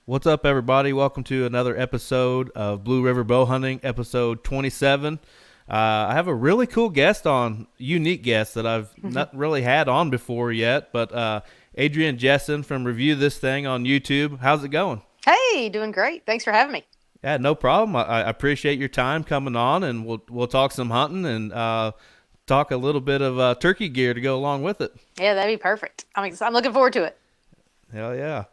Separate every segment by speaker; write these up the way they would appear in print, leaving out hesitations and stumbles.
Speaker 1: What's up, everybody? Welcome to another episode of Blue River Bow Hunting, episode 27. I have a really cool guest on, unique guest that I've not really had on before yet, but Adrian Jessen from Review This Thing on YouTube. How's it going?
Speaker 2: Hey, doing great. Thanks for having me.
Speaker 1: Yeah, no problem. I appreciate your time coming on, and we'll talk some hunting and talk a little bit of turkey gear to go along with it.
Speaker 2: Yeah, that'd be perfect. I'm looking forward to it.
Speaker 1: Hell yeah.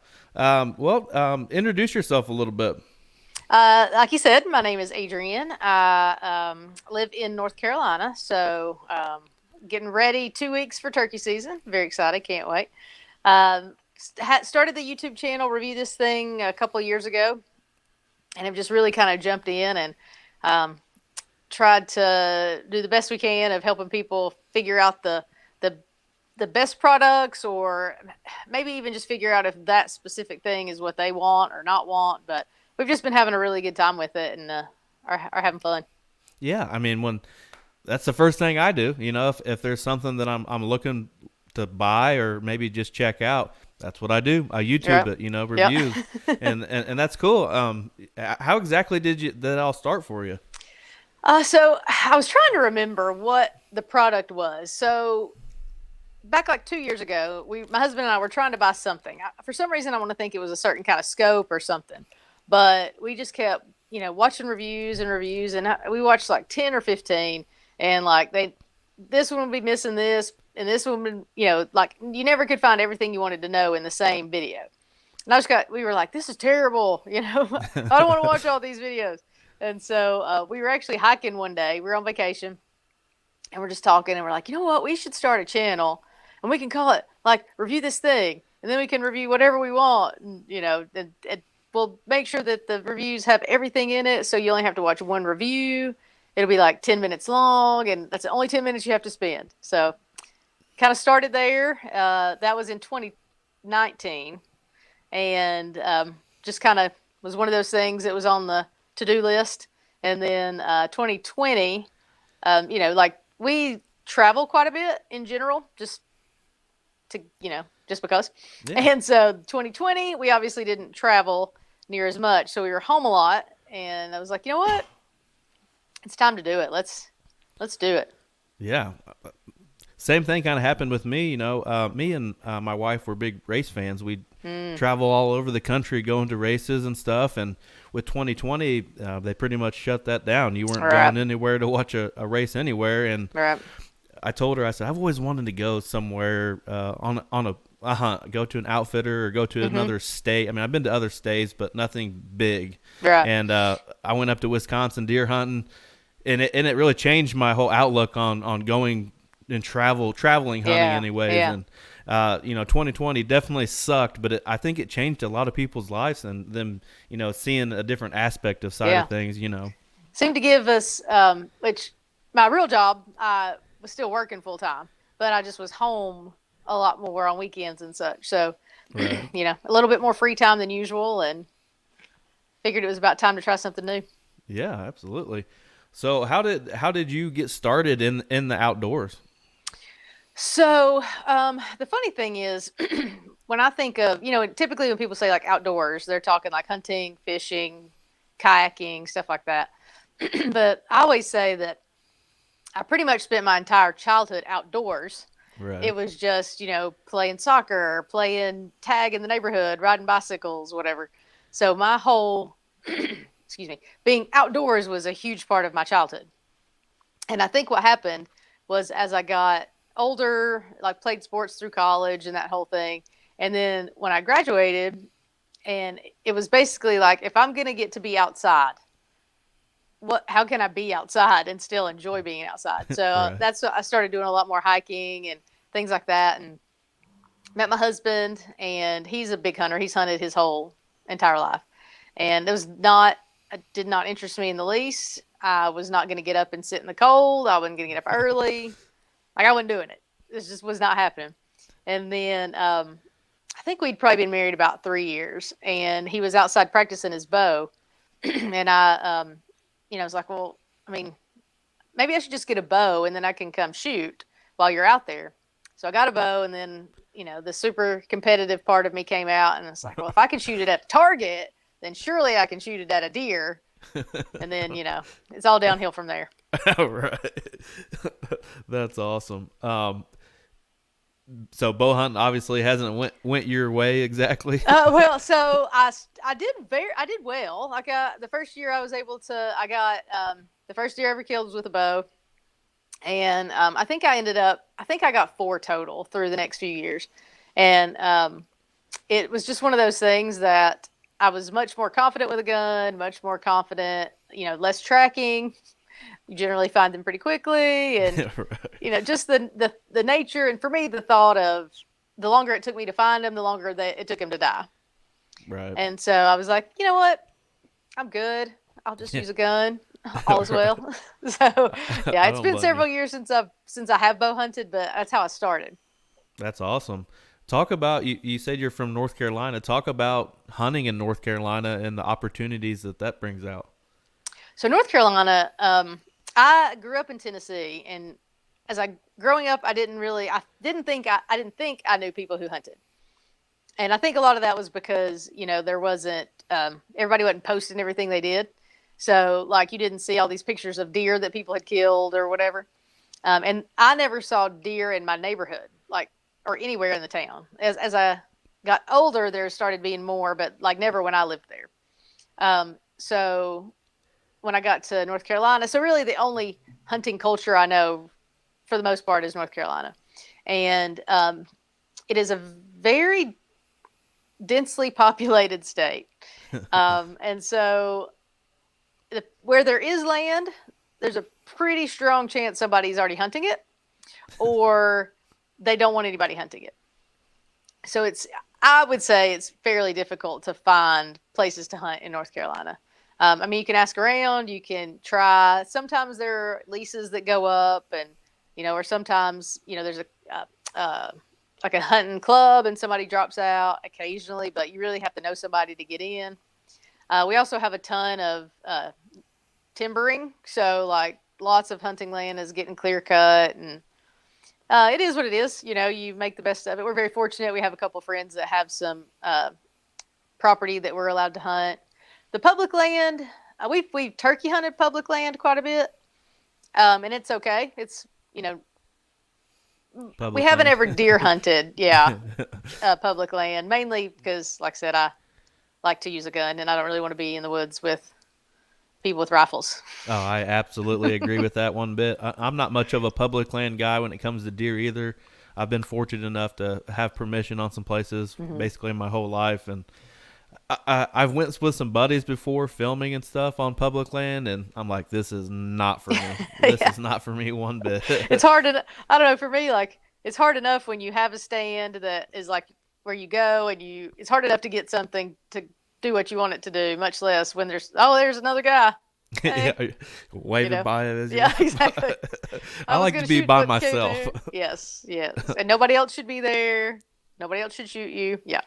Speaker 1: Introduce yourself a little bit.
Speaker 2: Like you said, my name is Adrian. I live in North Carolina, so getting ready 2 weeks for turkey season. Very excited. Can't wait. Started the YouTube channel Review This Thing a couple of years ago, and have just really kind of jumped in and tried to do the best we can of helping people figure out the the best products, or maybe even just figure out if that specific thing is what they want or not want. But we've just been having a really good time with it, and are having fun.
Speaker 1: Yeah, I mean, when that's the first thing I do. If there's something that I'm looking to buy or maybe just check out, that's what I do. I YouTube
Speaker 2: Yep.
Speaker 1: it,
Speaker 2: Yep.
Speaker 1: reviews, and that's cool. How exactly did it all start for you?
Speaker 2: So I was trying to remember what the product was. So back like 2 years ago, my husband and I were trying to buy something. For some reason, I want to think it was a certain kind of scope or something, but we just kept, watching reviews and reviews, and we watched like 10 or 15, and like this one would be missing this, and this one would, like you never could find everything you wanted to know in the same video. And we were like, this is terrible, I don't want to watch all these videos. And so we were actually hiking one day. We were on vacation, and we're just talking, and we're like, you know what? We should start a channel, and we can call it like Review This Thing, and then we can review whatever we want. And, and we'll make sure that the reviews have everything in it, so you only have to watch one review. It'll be like 10 minutes long, and that's the only 10 minutes you have to spend. So kind of started there. That was in 2019, and just kind of was one of those things that was on the to-do list. And then 2020, like we travel quite a bit in general, just because.
Speaker 1: Yeah,
Speaker 2: And so 2020, we obviously didn't travel near as much, so we were home a lot. And I was like, you know what? It's time to do it. Let's do it.
Speaker 1: yeah. Same thing kind of happened with me. Me and my wife were big race fans. We
Speaker 2: Mm,
Speaker 1: travel all over the country going to races and stuff. And with 2020, they pretty much shut that down. You
Speaker 2: all
Speaker 1: weren't
Speaker 2: right,
Speaker 1: going anywhere to watch a race anywhere. And
Speaker 2: all right.
Speaker 1: I told her, I said, I've always wanted to go somewhere a hunt, go to an outfitter or go to
Speaker 2: Mm-hmm.
Speaker 1: another state. I mean, I've been to other states, but nothing big.
Speaker 2: Right.
Speaker 1: And I went up to Wisconsin deer hunting, and it really changed my whole outlook on going and traveling hunting
Speaker 2: Yeah.
Speaker 1: anyways.
Speaker 2: Yeah.
Speaker 1: And 2020 definitely sucked, but I think it changed a lot of people's lives and them, seeing a different aspect of side
Speaker 2: Yeah.
Speaker 1: of things.
Speaker 2: Seemed to give us, which my real job, I was still working full time, but I just was home a lot more on weekends and such. So,
Speaker 1: Right.
Speaker 2: a little bit more free time than usual, and figured it was about time to try something new.
Speaker 1: Yeah, absolutely. So how did you get started in the outdoors?
Speaker 2: So, the funny thing is, when I think of, typically when people say like outdoors, they're talking like hunting, fishing, kayaking, stuff like that. But I always say that I pretty much spent my entire childhood outdoors.
Speaker 1: Right.
Speaker 2: It was just, playing soccer, playing tag in the neighborhood, riding bicycles, whatever. So my whole, excuse me, being outdoors was a huge part of my childhood. And I think what happened was as I got older, like played sports through college and that whole thing. And then when I graduated, and it was basically like, if I'm going to get to be outside, how can I be outside and still enjoy being outside? So
Speaker 1: Right.
Speaker 2: that's what I started doing, a lot more hiking and things like that. And met my husband, and he's a big hunter. He's hunted his whole entire life. And it did not interest me in the least. I was not going to get up and sit in the cold. I wasn't going to get up early. Like, I wasn't doing it. This just was not happening. And then I think we'd probably been married about 3 years, and he was outside practicing his bow. And I was like, well, I mean, maybe I should just get a bow, and then I can come shoot while you're out there. So I got a bow, and then the super competitive part of me came out, and it's like, well, if I can shoot it at the target, then surely I can shoot it at a deer. And then, it's all downhill from there.
Speaker 1: Right. That's awesome. So bow hunting obviously hasn't went your way exactly.
Speaker 2: Well, so I did well. Like the first year I got the first deer I ever killed was with a bow, and I think I got 4 total through the next few years, and it was just one of those things that I was much more confident with a gun, much more confident, less tracking. You generally find them pretty quickly, and
Speaker 1: Right.
Speaker 2: just the nature, and for me, the thought of the longer it took me to find them, the longer it took them to die.
Speaker 1: Right.
Speaker 2: And so I was like, you know what, I'm good. I'll just use a gun. All is well. So yeah,
Speaker 1: I
Speaker 2: it's
Speaker 1: don't
Speaker 2: been
Speaker 1: blame
Speaker 2: several
Speaker 1: you.
Speaker 2: years since I have bow hunted, but that's how I started.
Speaker 1: That's awesome. Talk about you said you're from North Carolina. Talk about hunting in North Carolina and the opportunities that brings out.
Speaker 2: So North Carolina, I grew up in Tennessee, and as I growing up, I didn't think I knew people who hunted. And I think a lot of that was because, there wasn't, everybody wasn't posting everything they did. So, like, you didn't see all these pictures of deer that people had killed or whatever. And I never saw deer in my neighborhood, like, or anywhere in the town. As I got older, there started being more, but like never when I lived there. So when I got to North Carolina, so really the only hunting culture I know for the most part is North Carolina. And it is a very densely populated state. And so where there is land, there's a pretty strong chance somebody's already hunting it, or they don't want anybody hunting it. So I would say it's fairly difficult to find places to hunt in North Carolina. I mean, you can ask around, you can try. Sometimes there are leases that go up, and or sometimes there's like a hunting club and somebody drops out occasionally, but you really have to know somebody to get in. We also have a ton of timbering, so like lots of hunting land is getting clear cut, and it is what it is. You make the best of it. We're very fortunate. We have a couple of friends that have some property that we're allowed to hunt. The public land, we've turkey hunted public land quite a bit, and it's okay. It's we
Speaker 1: Public
Speaker 2: haven't
Speaker 1: land.
Speaker 2: ever deer hunted, yeah, public land, mainly because, like I said, I like to use a gun, and I don't really want to be in the woods with people with rifles.
Speaker 1: Oh, I absolutely agree with that one bit. I'm not much of a public land guy when it comes to deer either. I've been fortunate enough to have permission on some places basically my whole life, and I've went with some buddies before filming and stuff on public land, and I'm like, this is not for me. This
Speaker 2: Yeah.
Speaker 1: is not for me one bit.
Speaker 2: It's hard to, I don't know, for me, like, it's hard enough when you have a stand that is like where you go, and it's hard enough to get something to do what you want it to do, much less when there's another guy. Hey,
Speaker 1: Yeah, waving by it as you
Speaker 2: yeah,
Speaker 1: walk
Speaker 2: exactly.
Speaker 1: by.
Speaker 2: I
Speaker 1: I
Speaker 2: was
Speaker 1: like
Speaker 2: going
Speaker 1: to
Speaker 2: to
Speaker 1: be
Speaker 2: shoot
Speaker 1: by
Speaker 2: what came
Speaker 1: myself.
Speaker 2: there. Yes, yes. And nobody else should be there. Nobody else should shoot you. Yeah.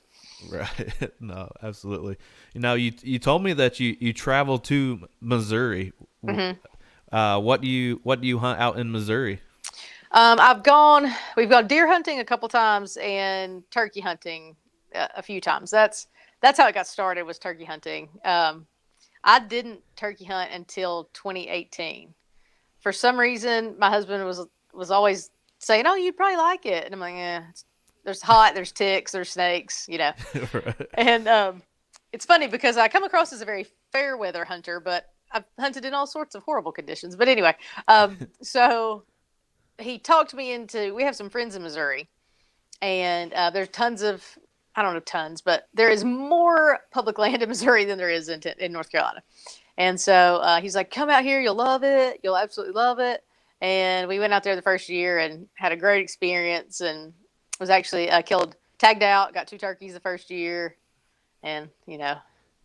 Speaker 1: Right. No, absolutely. You told me that you travel to Missouri. What do you hunt out in Missouri?
Speaker 2: We've gone deer hunting a couple times and turkey hunting a few times. That's how it got started, was turkey hunting. I didn't turkey hunt until 2018. For some reason, my husband was always saying, "Oh, you'd probably like it," and I'm like, "Yeah, there's hot, there's ticks, there's snakes,
Speaker 1: Right.
Speaker 2: And it's funny because I come across as a very fair weather hunter, but I've hunted in all sorts of horrible conditions. But anyway, so he talked me into. We have some friends in Missouri, and there's tons of, I don't know tons, but there is more public land in Missouri than there is in North Carolina. And so he's like, "Come out here, you'll love it. You'll absolutely love it." And we went out there the first year and had a great experience, and was actually tagged out, got 2 turkeys the first year, and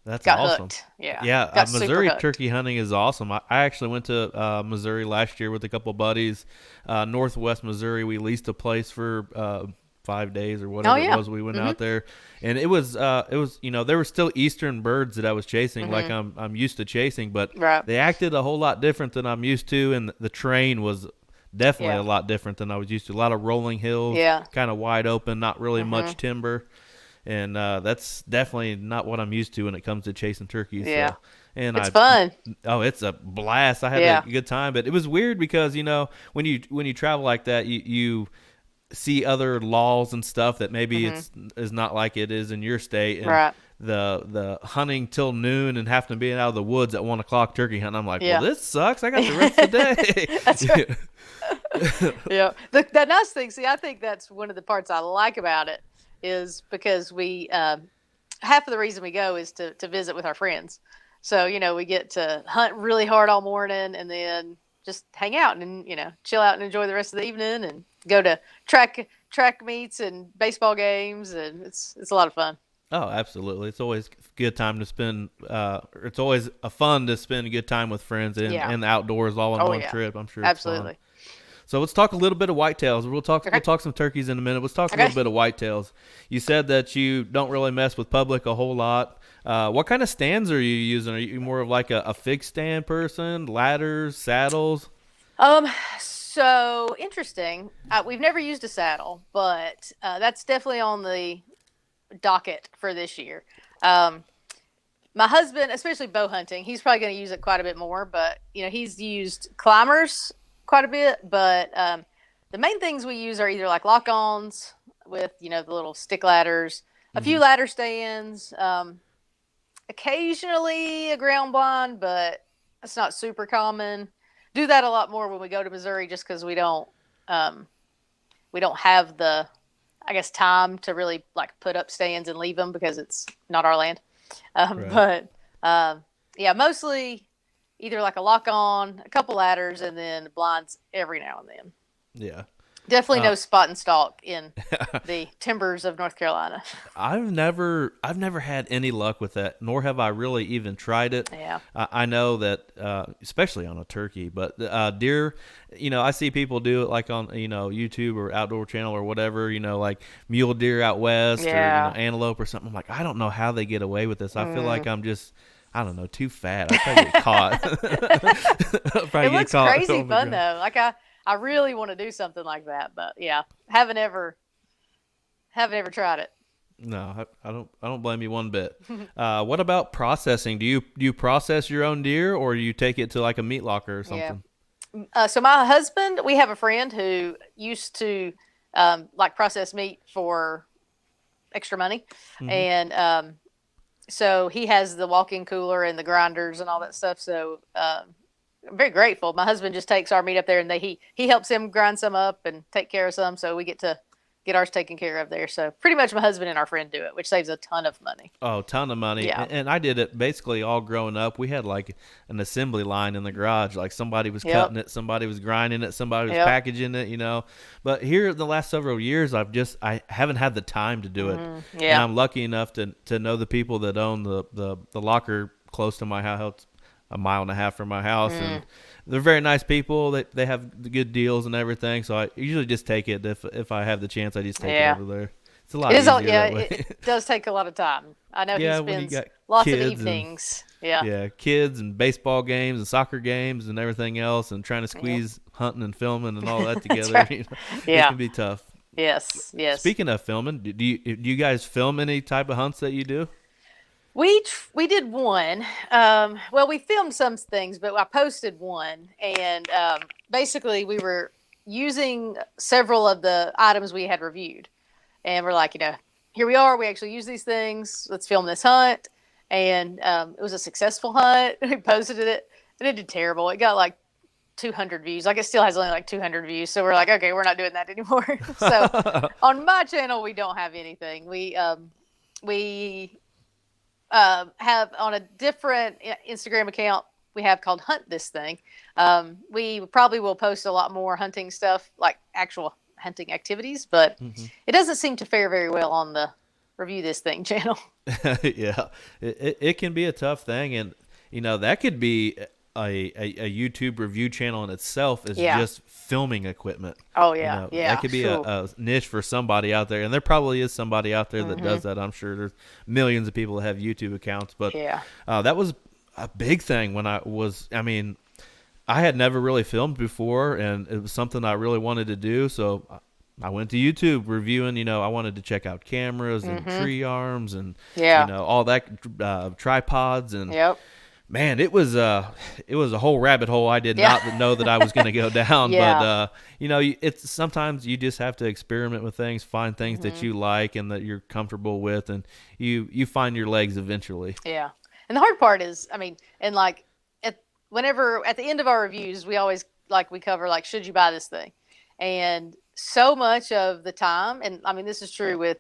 Speaker 1: That's
Speaker 2: got
Speaker 1: awesome.
Speaker 2: hooked. Yeah,
Speaker 1: Yeah,
Speaker 2: got super
Speaker 1: Missouri
Speaker 2: hooked.
Speaker 1: turkey hunting is awesome. I actually went to Missouri last year with a couple buddies. Northwest Missouri, we leased a place for 5 days or whatever
Speaker 2: Oh
Speaker 1: it
Speaker 2: yeah.
Speaker 1: was. We went out there, and it was there were still eastern birds that I was chasing, like I'm used to chasing, but
Speaker 2: Right.
Speaker 1: they acted a whole lot different than I'm used to, and the terrain was definitely
Speaker 2: Yeah.
Speaker 1: a lot different than I was used to. A lot of rolling hills,
Speaker 2: Yeah.
Speaker 1: kind of wide open, not really much timber. And that's definitely not what I'm used to when it comes to chasing turkeys.
Speaker 2: Yeah.
Speaker 1: So, and
Speaker 2: It's fun.
Speaker 1: it's a blast. I had a
Speaker 2: Yeah.
Speaker 1: good time, but it was weird because when you travel like that, you see other laws and stuff that maybe it's is not like it is in your state, and
Speaker 2: Right.
Speaker 1: the hunting till noon and having to be out of the woods at 1 o'clock turkey hunting. I'm like, well,
Speaker 2: Yeah.
Speaker 1: this sucks. I got the rest of the day.
Speaker 2: That's right. Yeah. The nice thing, see, I think that's one of the parts I like about it is because we half of the reason we go is to visit with our friends. So, we get to hunt really hard all morning and then just hang out and, chill out and enjoy the rest of the evening and go to track meets and baseball games. And it's a lot of fun.
Speaker 1: Oh, absolutely. It's always a good time to spend. It's always a fun to spend a good time with friends and the outdoors all in one trip. I'm sure it's
Speaker 2: absolutely.
Speaker 1: fun. So let's talk a little bit of whitetails. We'll talk some turkeys in a minute. Let's talk a little bit of whitetails. You said that you don't really mess with public a whole lot. What kind of stands are you using? Are you more of like a fixed stand person, ladders, saddles?
Speaker 2: So interesting. We've never used a saddle, but that's definitely on the docket for this year. My husband, especially bow hunting, he's probably going to use it quite a bit more, but he's used climbers quite a bit, but the main things we use are either like lock-ons with the little stick ladders, a few ladder stands, occasionally a ground blind, but it's not super common. Do that a lot more when we go to Missouri just because we don't have the, I guess, time to really like put up stands and leave them because it's not our land.
Speaker 1: Right.
Speaker 2: But yeah, mostly either like a lock on, a couple ladders, and then blinds every now and then.
Speaker 1: Yeah.
Speaker 2: Definitely no spot and stalk in the timbers of North Carolina.
Speaker 1: I've never had any luck with that, nor have I really even tried it.
Speaker 2: Yeah.
Speaker 1: I know that, especially on a turkey, but deer, I see people do it like on, YouTube or Outdoor Channel or whatever, like mule deer out west or antelope or something. I'm like, I don't know how they get away with this. I feel like I'm just, I don't know, too fat. I probably get caught.
Speaker 2: It looks crazy fun though. Like I really want to do something like that, but yeah, haven't ever tried it.
Speaker 1: No, I don't blame you one bit. What about processing? Do you process your own deer, or do you take it to like a meat locker or something?
Speaker 2: Yeah. So my husband, we have a friend who used to like process meat for extra money, and so he has the walk-in cooler and the grinders and all that stuff. So I'm very grateful. My husband just takes our meat up there, and he helps him grind some up and take care of some, so we get to get ours taken care of there. So pretty much my husband and our friend do it, which saves a ton of money.
Speaker 1: Oh, ton of money.
Speaker 2: Yeah.
Speaker 1: And I did it basically all growing up. We had like an assembly line in the garage. Like somebody was cutting it, somebody was grinding it, somebody was packaging it, But here the last several years, I haven't had the time to do it.
Speaker 2: Yeah.
Speaker 1: And I'm lucky enough to know the people that own the locker close to my house, a mile and a half from my house, and they're very nice people. They have the good deals and everything, so I usually just take it if I have the chance. I just take it over there. It's a lot easier that way.
Speaker 2: It does take a lot of time. I know he spends lots of evenings.
Speaker 1: Kids and baseball games and soccer games and everything else, and trying to squeeze hunting and filming and all that together.
Speaker 2: Right.
Speaker 1: It can be tough.
Speaker 2: Yes.
Speaker 1: Speaking of filming, do you guys film any type of hunts that you do?
Speaker 2: We did one. Well, we filmed some things, but I posted one, and basically we were using several of the items we had reviewed, and we're like, here we are. We actually use these things. Let's film this hunt, and it was a successful hunt. We posted it, and it did terrible. It got like 200 views. Like it still has only like 200 views. So we're like, okay, we're not doing that anymore. So on my channel, we don't have anything. We have on a different Instagram account we have called Hunt This Thing. We probably will post a lot more hunting stuff, like actual hunting activities, but it doesn't seem to fare very well on the Review This Thing channel.
Speaker 1: Yeah, it can be a tough thing, and that could be a YouTube review channel in itself is just filming equipment.
Speaker 2: Oh yeah,
Speaker 1: that could be a niche for somebody out there, and there probably is somebody out there that does that. I'm sure there's millions of people that have YouTube accounts, but that was a big thing when I I had never really filmed before, and it was something I really wanted to do. So I went to YouTube reviewing. I wanted to check out cameras and tree arms and
Speaker 2: Yeah.
Speaker 1: all that tripods and
Speaker 2: Yep.
Speaker 1: man, it was a whole rabbit hole I did
Speaker 2: Yeah.
Speaker 1: not know that I was going to go down.
Speaker 2: Yeah.
Speaker 1: But it's sometimes you just have to experiment with things, find things that you like and that you're comfortable with, and you find your legs eventually.
Speaker 2: Yeah. And the hard part is, I mean, and like whenever at the end of our reviews, we always we cover should you buy this thing? And so much of the time, and I mean this is true with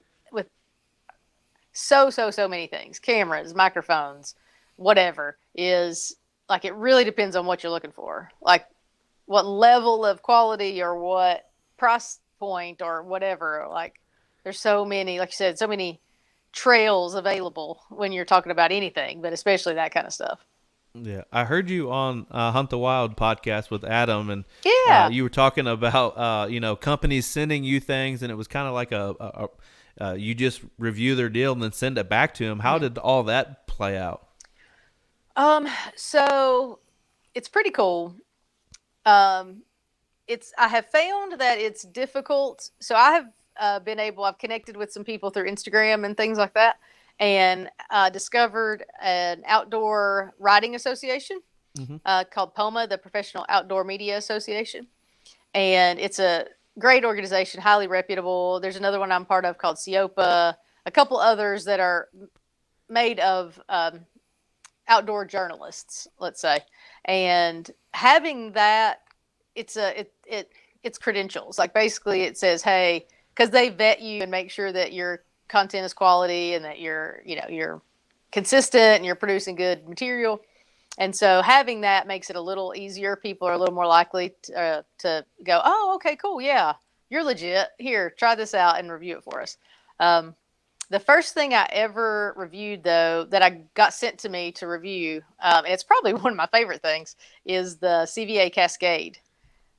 Speaker 2: so many things, cameras, microphones, whatever, is it really depends on what you're looking for. Like what level of quality or what price point or whatever. There's so many, like you said, so many trails available when you're talking about anything, but especially that kind of stuff.
Speaker 1: Yeah, I heard you on Hunt the Wild podcast with Adam, and
Speaker 2: Yeah.
Speaker 1: you were talking about companies sending you things, and it was kind of like you just review their deal and then send it back to them. How did all that play out?
Speaker 2: So it's pretty cool. I have found that it's difficult. So I have I've connected with some people through Instagram and things like that, and discovered an outdoor riding association called POMA, the Professional Outdoor Media Association. And it's a great organization, highly reputable. There's another one I'm part of called CIOPA, a couple others that are made of outdoor journalists, let's say. And having that, it's credentials. Basically it says, hey, because they vet you and make sure that your content is quality and that you're consistent and you're producing good material. And so having that makes it a little easier. People are a little more likely to go, oh, okay, cool. Yeah, you're legit. Here, try this out and review it for us. The first thing I ever reviewed, though, that I got sent to me to review, and it's probably one of my favorite things, is the CVA Cascade.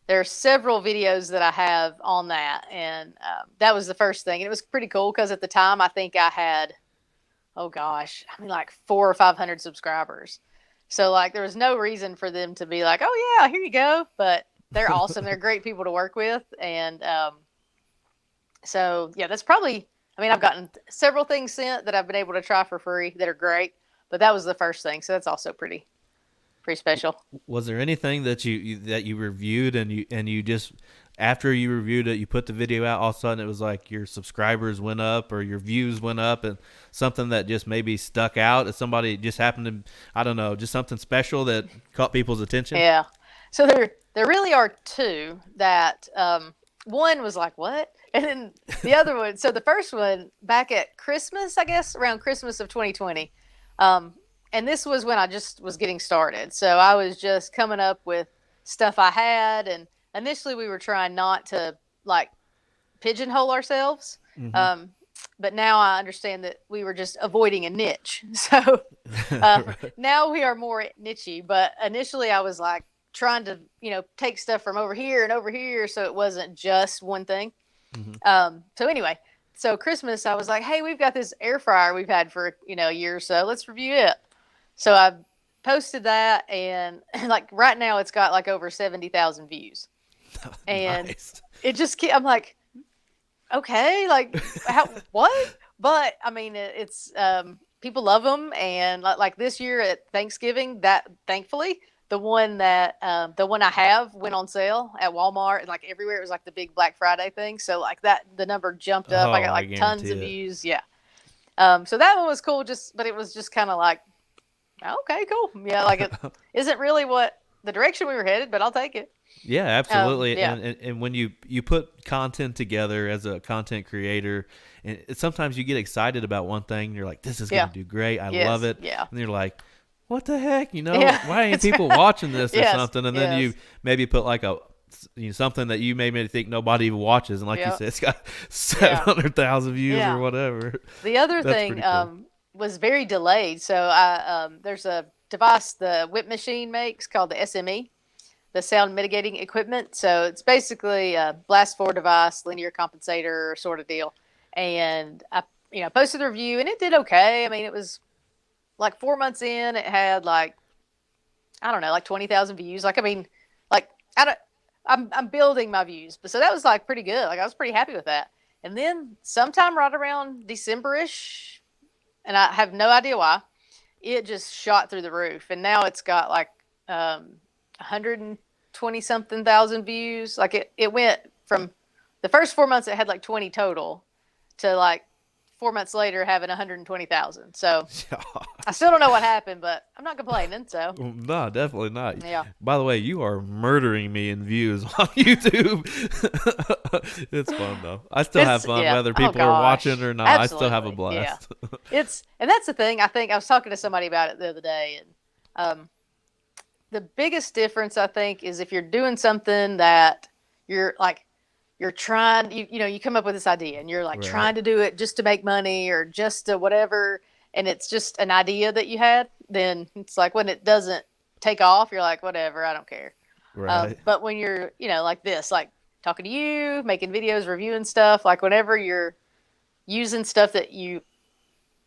Speaker 2: There are several videos that I have on that, and that was the first thing. And it was pretty cool because at the time I think I had, 400 or 500 subscribers. So there was no reason for them to be like, oh yeah, here you go. But they're awesome. They're great people to work with. And so yeah, that's probably, I've gotten several things sent that I've been able to try for free that are great, but that was the first thing. So that's also pretty special.
Speaker 1: Was there anything that you reviewed and you just, after you reviewed it, you put the video out, all of a sudden it was like your subscribers went up or your views went up, and something that just maybe stuck out as somebody just happened to, I don't know, just something special that caught people's attention?
Speaker 2: Yeah. So there really are two that, one was like, what? And then the other one, so the first one back at Christmas, I guess around Christmas of 2020. And this was when I just was getting started. So I was just coming up with stuff I had. And initially we were trying not to pigeonhole ourselves.
Speaker 1: Mm-hmm.
Speaker 2: But now I understand that we were just avoiding a niche. So
Speaker 1: Right.
Speaker 2: now we are more nichey. But initially I was trying to, take stuff from over here and over here. So it wasn't just one thing.
Speaker 1: Mm-hmm.
Speaker 2: So anyway, so Christmas, I was like, hey, we've got this air fryer we've had for, a year or so. Let's review it. So I posted that, and right now it's got over 70,000 views. And
Speaker 1: Nice.
Speaker 2: it just, I'm like, okay, how, what? But it's, people love them. And like this year at Thanksgiving, that thankfully, the one I have went on sale at Walmart and everywhere. It was the big Black Friday thing. So that the number jumped up. I got tons of views. Yeah. So that one was cool. But it was just kind of okay, cool. Yeah. It isn't really what the direction we were headed, but I'll take it.
Speaker 1: Yeah, absolutely.
Speaker 2: Yeah.
Speaker 1: And when you put content together as a content creator, and sometimes you get excited about one thing, and you're like, this is going to do great. I love it.
Speaker 2: Yeah.
Speaker 1: And you're like, what the heck?
Speaker 2: Yeah.
Speaker 1: Why ain't people watching this or
Speaker 2: Yes.
Speaker 1: something? And then you maybe put something that you maybe think nobody even watches. And like you said, it's got 700,000 views or whatever.
Speaker 2: The other thing
Speaker 1: cool.
Speaker 2: Was very delayed. So there's a device the Whip Machine makes called the SME, the sound mitigating equipment. So it's basically a blast four device, linear compensator sort of deal. And I posted the review and it did okay. It was 4 months in, it had 20,000 views. I don't, I'm building my views, but so that was like pretty good. Like I was pretty happy with that. And then sometime right around December-ish, and I have no idea why, it just shot through the roof. And now it's got like 120 something thousand views. Like it went from the first 4 months it had like 20 total to like 4 months later having 120,000. So I still don't know what happened, but I'm not complaining. So
Speaker 1: No, definitely not.
Speaker 2: yeah.
Speaker 1: By the way, you are murdering me in views on YouTube. It's fun though. I still have fun
Speaker 2: Yeah.
Speaker 1: whether
Speaker 2: Oh
Speaker 1: people are
Speaker 2: gosh.
Speaker 1: watching or not. I still have a
Speaker 2: Absolutely. Yeah.
Speaker 1: blast.
Speaker 2: And that's the thing. I think I was talking to somebody about it the other day, and the biggest difference I think is if you're doing something that you're like you're trying, you know, you come up with this idea and you're like
Speaker 1: Right.
Speaker 2: trying to do it just to make money or just to whatever, and it's just an idea that you had, then it's like when it doesn't take off, you're like, whatever, I don't care.
Speaker 1: Right.
Speaker 2: But when you're, you know, like this, like talking to you, making videos, reviewing stuff, like whenever you're using stuff that you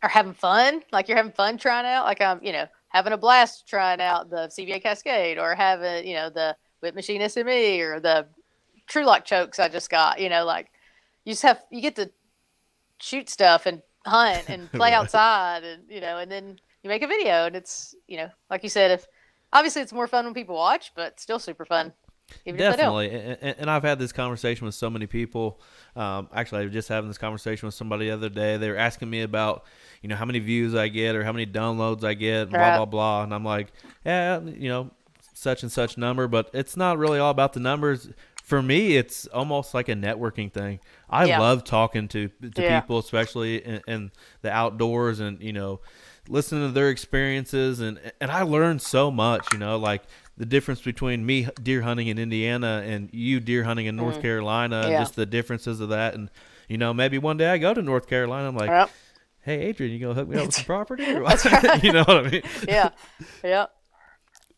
Speaker 2: are having fun, like you're having fun trying out, like I'm, you know, having a blast trying out the CVA Cascade or having, you know, the Whip Machine SME or the True Lock chokes I just got, you know, like you get to shoot stuff and hunt and play
Speaker 1: Right.
Speaker 2: outside and, you know, and then you make a video and it's, you know, like you said, if obviously it's more fun when people watch, but still super fun. Even if they don't.
Speaker 1: Definitely, and I've had this conversation with so many people. Actually, I was just having this conversation with somebody the other day. They were asking me about, you know, how many views I get or how many downloads I get, and blah blah blah. And I'm like, yeah, you know, such and such number, but it's not really all about the numbers. For me, it's almost like a networking thing. I
Speaker 2: Yeah.
Speaker 1: love talking to
Speaker 2: Yeah.
Speaker 1: people, especially in the outdoors, and you know, listening to their experiences, and I learned so much. You know, like the difference between me deer hunting in Indiana and you deer hunting in North Carolina, and
Speaker 2: Yeah.
Speaker 1: just the differences of that. And you know, maybe one day I go to North Carolina, I'm like,
Speaker 2: Yep.
Speaker 1: hey, Adrian, you gonna hook me up with some property? Or
Speaker 2: That's
Speaker 1: what?
Speaker 2: right.
Speaker 1: You know what I mean?
Speaker 2: Yeah. Yeah.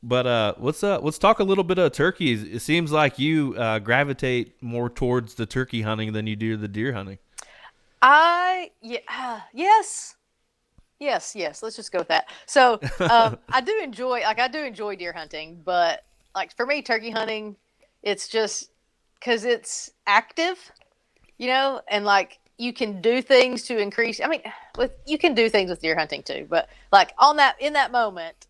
Speaker 1: But let's talk a little bit of turkeys. It seems like you gravitate more towards the turkey hunting than you do the deer hunting.
Speaker 2: Yes. Yes. Let's just go with that. So, I do enjoy deer hunting, but like for me, turkey hunting, it's just because it's active, you know, and like you can do things to increase. I mean, you can do things with deer hunting too, but like in that moment,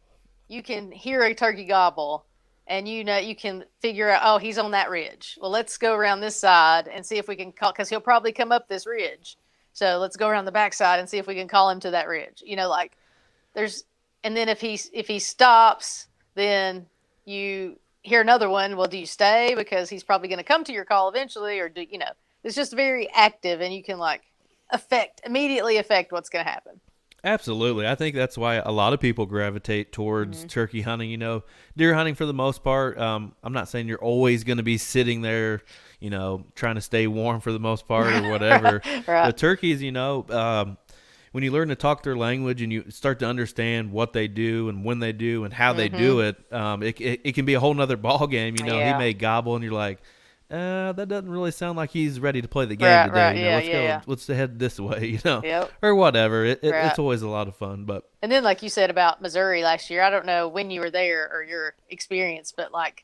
Speaker 2: you can hear a turkey gobble, and you know you can figure out, oh, he's on that ridge. Well, let's go around this side and see if we can call, because he'll probably come up this ridge. So let's go around the backside and see if we can call him to that ridge. You know, like there's, and then if he stops, then you hear another one. Well, do you stay because he's probably going to come to your call eventually, or do you know? It's just very active, and you can like immediately affect what's going to happen.
Speaker 1: Absolutely. I think that's why a lot of people gravitate towards turkey hunting. You know, deer hunting for the most part. I'm not saying you're always going to be sitting there, you know, trying to stay warm for the most part or whatever.
Speaker 2: Right.
Speaker 1: The turkeys, you know, when you learn to talk their language and you start to understand what they do and when they do and how they do it, it can be a whole nother ball game. You know, he
Speaker 2: Yeah.
Speaker 1: may gobble and you're like, that doesn't really sound like he's ready to play the game
Speaker 2: Right,
Speaker 1: today.
Speaker 2: right,
Speaker 1: You know,
Speaker 2: yeah,
Speaker 1: let's
Speaker 2: yeah,
Speaker 1: go.
Speaker 2: yeah.
Speaker 1: Let's head this way. You know,
Speaker 2: Yep.
Speaker 1: or whatever.
Speaker 2: Right.
Speaker 1: It's always a lot of fun. But
Speaker 2: And then, like you said about Missouri last year, I don't know when you were there or your experience, but like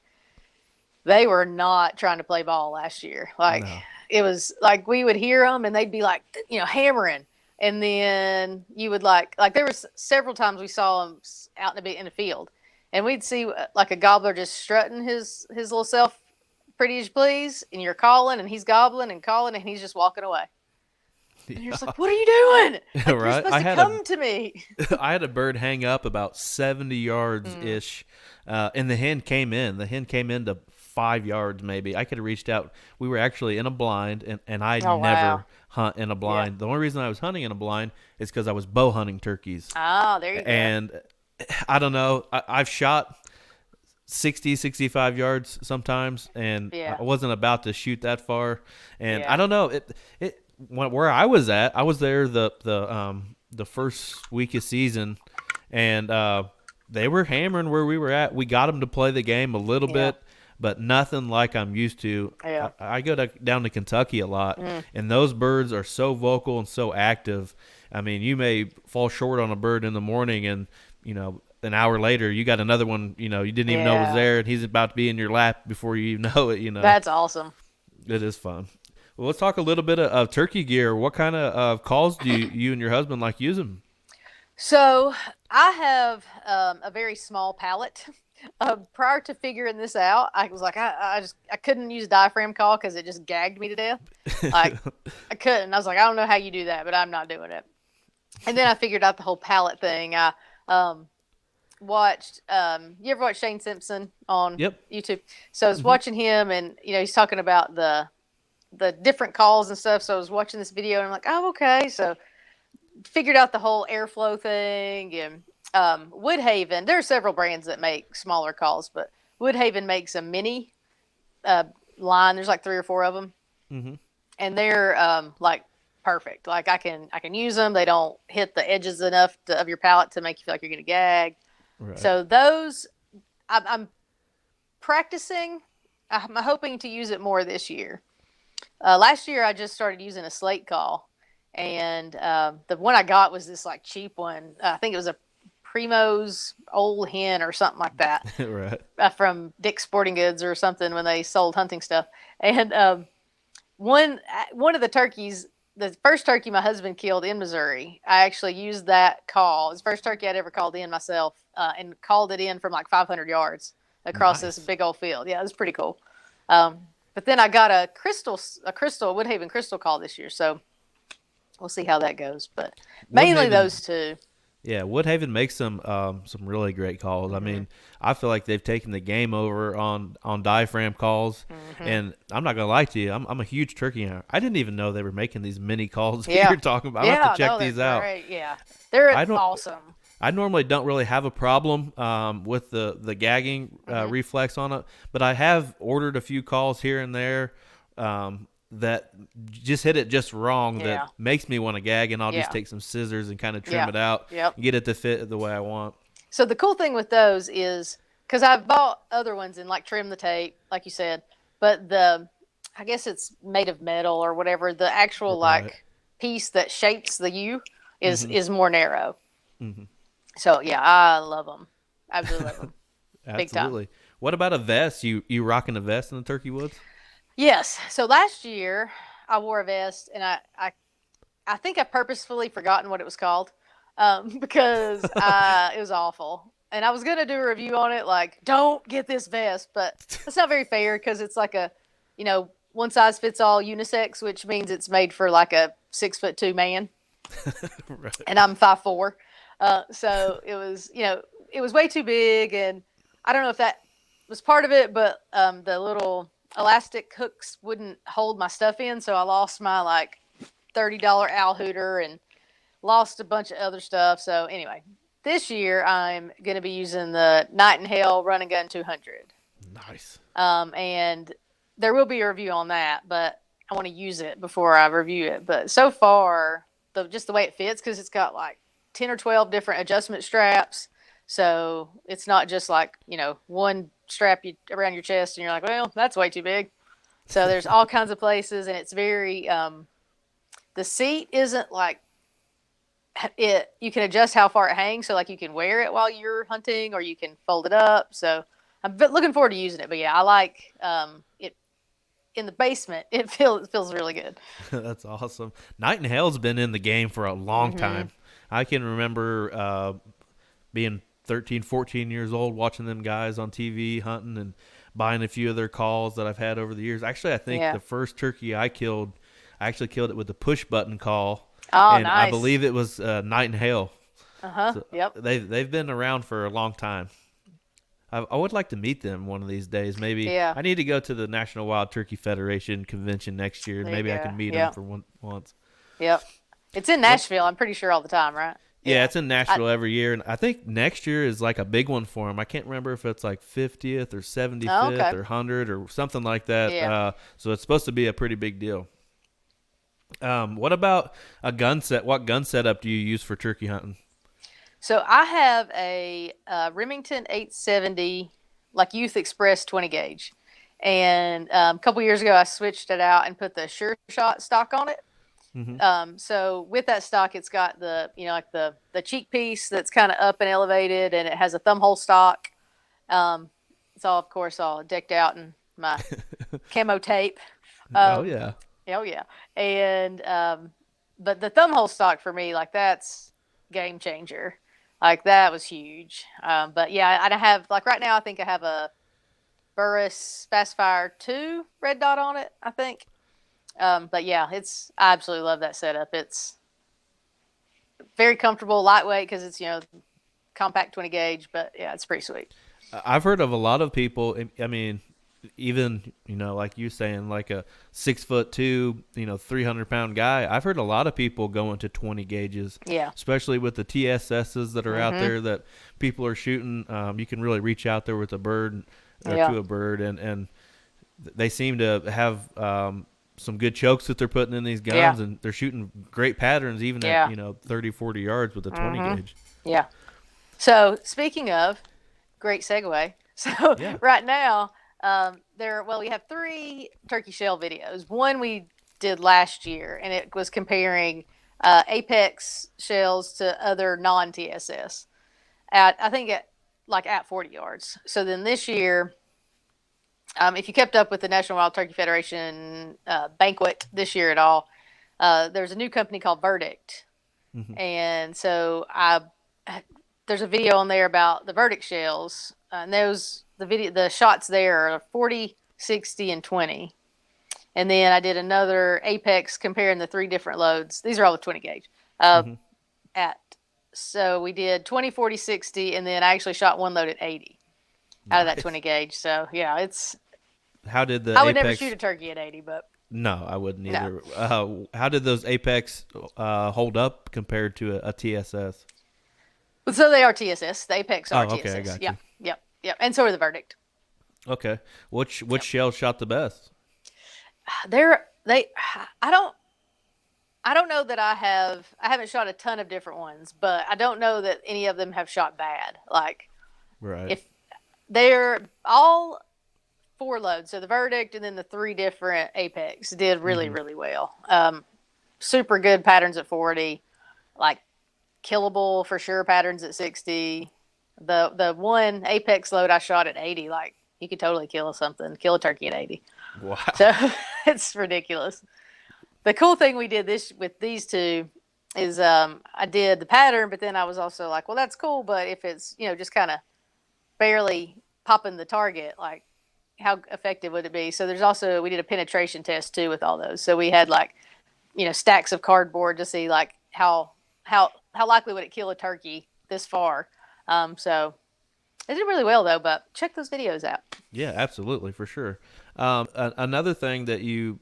Speaker 2: they were not trying to play ball last year. Like
Speaker 1: No.
Speaker 2: it was like we would hear them and they'd be like, you know, hammering. And then you would like there was several times we saw them out in the field, and we'd see like a gobbler just strutting his little self, pretty as you please, and you're calling and he's gobbling and calling and he's just walking away. And you're just like, what are you doing? Like, you're
Speaker 1: Right.
Speaker 2: supposed to come to me.
Speaker 1: I had a bird hang up about 70 yards ish, and the hen came in. The hen came in to 5 yards maybe. I could have reached out. We were actually in a blind, and I
Speaker 2: Oh,
Speaker 1: never
Speaker 2: wow.
Speaker 1: hunt in a blind. The only reason I was hunting in a blind is because I was bow hunting turkeys.
Speaker 2: Oh, there you go.
Speaker 1: And I don't know. I've shot 60, 65 yards sometimes, and
Speaker 2: Yeah.
Speaker 1: I wasn't about to shoot that far. And
Speaker 2: Yeah.
Speaker 1: I don't know. Where I was at, I was there the first week of season, and they were hammering where we were at. We got them to play the game a little
Speaker 2: Yeah.
Speaker 1: bit, but nothing like I'm used to.
Speaker 2: Yeah.
Speaker 1: I go down to Kentucky a lot, and those birds are so vocal and so active. I mean, you may fall short on a bird in the morning, and you know, an hour later, you got another one, you didn't even know was
Speaker 2: Yeah.
Speaker 1: there, and he's about to be in your lap before you even know it.
Speaker 2: That's awesome.
Speaker 1: It is fun. Well, let's talk a little bit of turkey gear. What kind of calls do you and your husband like using?
Speaker 2: So I have a very small palate. Prior to figuring this out, I was like, I couldn't use diaphragm call because it just gagged me to death. Like I couldn't. I was like, I don't know how you do that, but I'm not doing it. And then I figured out the whole palate thing. I watched. You ever watch Shane Simpson on
Speaker 1: Yep.
Speaker 2: YouTube? So I was watching him, and he's talking about the different calls and stuff. So I was watching this video, and I'm like, oh, okay. So figured out the whole airflow thing. And Woodhaven, there are several brands that make smaller calls, but Woodhaven makes a mini line. There's like 3 or 4 of them, and they're like perfect. Like I can use them. They don't hit the edges enough of your palate to make you feel like you're gonna gag.
Speaker 1: Right.
Speaker 2: So those, I'm practicing. I'm hoping to use it more this year. Last year I just started using a slate call, and the one I got was this like cheap one. I think it was a Primos Old Hen or something like that.
Speaker 1: Right.
Speaker 2: From Dick's Sporting Goods or something when they sold hunting stuff. And one of the turkeys, the first turkey my husband killed in Missouri, I actually used that call. It's the first turkey I'd ever called in myself, and called it in from like 500 yards across this big old field. Yeah, it was pretty cool. But then I got a Woodhaven crystal call this year, so we'll see how that goes. But mainly those two.
Speaker 1: Yeah, Woodhaven makes some really great calls. I mean, I feel like they've taken the game over on diaphragm calls, and I'm not gonna lie to you, I'm a huge turkey hunter. I didn't even know they were making these mini calls that you're talking about. I have to check these out.
Speaker 2: Great. Yeah, they're awesome.
Speaker 1: I normally don't really have a problem with the gagging reflex on it, but I have ordered a few calls here and there that just hit it just wrong that makes me want to gag, and I'll just take some scissors and kind of trim it out, get it to fit the way I want.
Speaker 2: So the cool thing with those is, because I've bought other ones and like trim the tape, like you said, but I guess it's made of metal or whatever. The actual like piece that shapes the U is more narrow. So yeah, I love them. Absolutely love them.
Speaker 1: Absolutely. What about a vest? You rocking a vest in the turkey woods?
Speaker 2: Yes. So last year I wore a vest, and I think I purposefully forgotten what it was called, because it was awful. And I was going to do a review on it, like, don't get this vest, but that's not very fair because it's like a, one size fits all unisex, which means it's made for like a 6'2" man.
Speaker 1: Right.
Speaker 2: And I'm 5'4". So it was way too big. And I don't know if that was part of it, but the little elastic hooks wouldn't hold my stuff in, so I lost my like $30 owl hooter and lost a bunch of other stuff. So anyway, this year I'm going to be using the Nightingale Run and Gun 200.
Speaker 1: Nice.
Speaker 2: And there will be a review on that, but I want to use it before I review it. But so far, just the way it fits, because it's got like 10 or 12 different adjustment straps. So it's not just like, one strap around your chest and you're like, well, that's way too big. So there's all kinds of places, and it's very, the seat isn't like you can adjust how far it hangs. So like you can wear it while you're hunting, or you can fold it up. So I'm looking forward to using it, but yeah, I like, it in the basement. It feels really good.
Speaker 1: That's awesome. Nightingale's been in the game for a long time. I can remember, being 13, 14 years old, watching them guys on TV hunting and buying a few of their calls that I've had over the years. Actually, I think the first turkey I actually killed it with the push button call.
Speaker 2: Oh,
Speaker 1: and
Speaker 2: nice.
Speaker 1: I believe it was Nightingale.
Speaker 2: So yep.
Speaker 1: They've been around for a long time. I would like to meet them one of these days. Maybe I need to go to the National Wild Turkey Federation convention next year, and maybe I can meet them for once.
Speaker 2: Yep. It's in Nashville, I'm pretty sure, all the time, right?
Speaker 1: Yeah, it's in Nashville every year, and I think next year is like a big one for them. I can't remember if it's like 50th or 75th or 100 or something like that.
Speaker 2: Yeah.
Speaker 1: So it's supposed to be a pretty big deal. What about a gun set? What gun setup do you use for turkey hunting?
Speaker 2: So I have a Remington 870, like Youth Express 20 gauge, and a couple years ago I switched it out and put the Sure Shot stock on it. So with that stock, it's got the, like the cheek piece that's kind of up and elevated, and it has a thumb hole stock. It's all, of course, all decked out in my camo tape.
Speaker 1: Oh yeah.
Speaker 2: Oh yeah. And but the thumb hole stock for me, like that's game changer. Like that was huge. But yeah, I have, like right now I think I have a Burris Fastfire 2 red dot on it, I think. But yeah, I absolutely love that setup. It's very comfortable, lightweight because it's, compact 20 gauge, but yeah, it's pretty sweet.
Speaker 1: I've heard of a lot of people. I mean, even like you saying, like a 6'2", 300-pound guy. I've heard a lot of people going to 20 gauges.
Speaker 2: Yeah.
Speaker 1: Especially with the TSSs that are out there that people are shooting. You can really reach out there with a bird or to a bird, and they seem to have some good chokes that they're putting in these guns, and they're shooting great patterns even at 30, 40 yards with a 20 gauge.
Speaker 2: Yeah. So speaking of, great segue. So right now, we have 3 turkey shell videos. One we did last year, and it was comparing Apex shells to other non-TSS I think at 40 yards. So then this year, if you kept up with the National Wild Turkey Federation banquet this year at all, there's a new company called Verdict, and so there's a video on there about the Verdict shells, and the shots there are 40, 60, and 20. And then I did another Apex comparing the 3 different loads. These are all the 20 gauge. So we did 20, 40, 60, and then I actually shot one load at 80 out of that 20 gauge. So yeah,
Speaker 1: How did the
Speaker 2: I would
Speaker 1: Apex...
Speaker 2: never shoot a turkey at 80, but
Speaker 1: no, I wouldn't either.
Speaker 2: No.
Speaker 1: How did those Apex hold up compared to a TSS?
Speaker 2: So they are TSS. The Apex are TSS.
Speaker 1: Okay, I got you.
Speaker 2: Yep. And so are the Verdict.
Speaker 1: Okay. Which shell shot the best?
Speaker 2: I don't know that I haven't shot a ton of different ones, but I don't know that any of them have shot bad. Like,
Speaker 1: right.
Speaker 2: If they're all 4 loads, so the Verdict and then the 3 different Apex did really, really well. Super good patterns at 40, like killable for sure patterns at 60. The one Apex load I shot at 80, like you could totally kill a turkey at 80.
Speaker 1: Wow.
Speaker 2: So it's ridiculous. The cool thing we did with these 2 is I did the pattern, but then I was also like, well, that's cool, but if it's, just kind of barely popping the target, like how effective would it be? So we did a penetration test too with all those. So we had like, stacks of cardboard to see like how likely would it kill a turkey this far. So it did really well though, but check those videos out.
Speaker 1: Yeah, absolutely, for sure. Another thing that you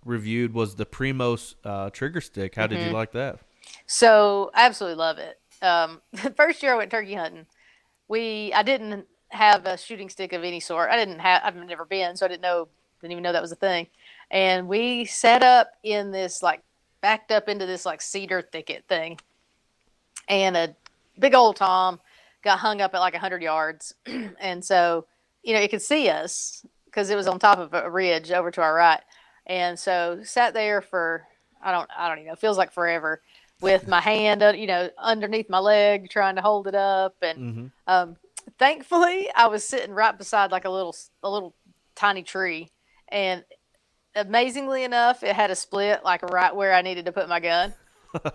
Speaker 1: reviewed was the Primos trigger stick. How did you like that?
Speaker 2: So I absolutely love it. The first year I went turkey hunting, I didn't have a shooting stick of any sort. I've never been, so didn't even know that was a thing. And we set up in this, like, backed up into this, like, cedar thicket thing. And a big old Tom got hung up at like 100 yards. And so, it could see us because it was on top of a ridge over to our right. And so sat there for, I don't even know, feels like forever, with my hand, underneath my leg, trying to hold it up. And thankfully, I was sitting right beside like a little tiny tree, and amazingly enough, it had a split like right where I needed to put my gun.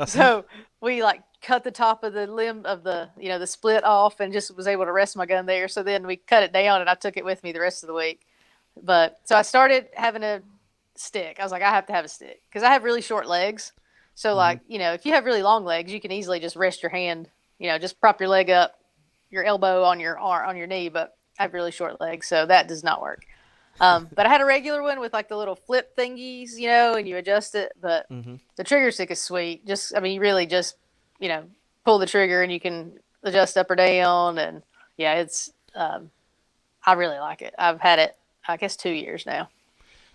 Speaker 2: So we like cut the top of the limb of the split off, and just was able to rest my gun there. So then we cut it down, and I took it with me the rest of the week. But so I started having a stick. I was like, I have to have a stick because I have really short legs. So like, if you have really long legs, you can easily just rest your hand, just prop your leg up, your elbow on your arm, on your knee. But I have really short legs, so that does not work. But I had a regular one with like the little flip thingies, and you adjust it. But the trigger stick is sweet. You really just, pull the trigger and you can adjust up or down. And yeah, I really like it. I've had it, I guess, 2 years now.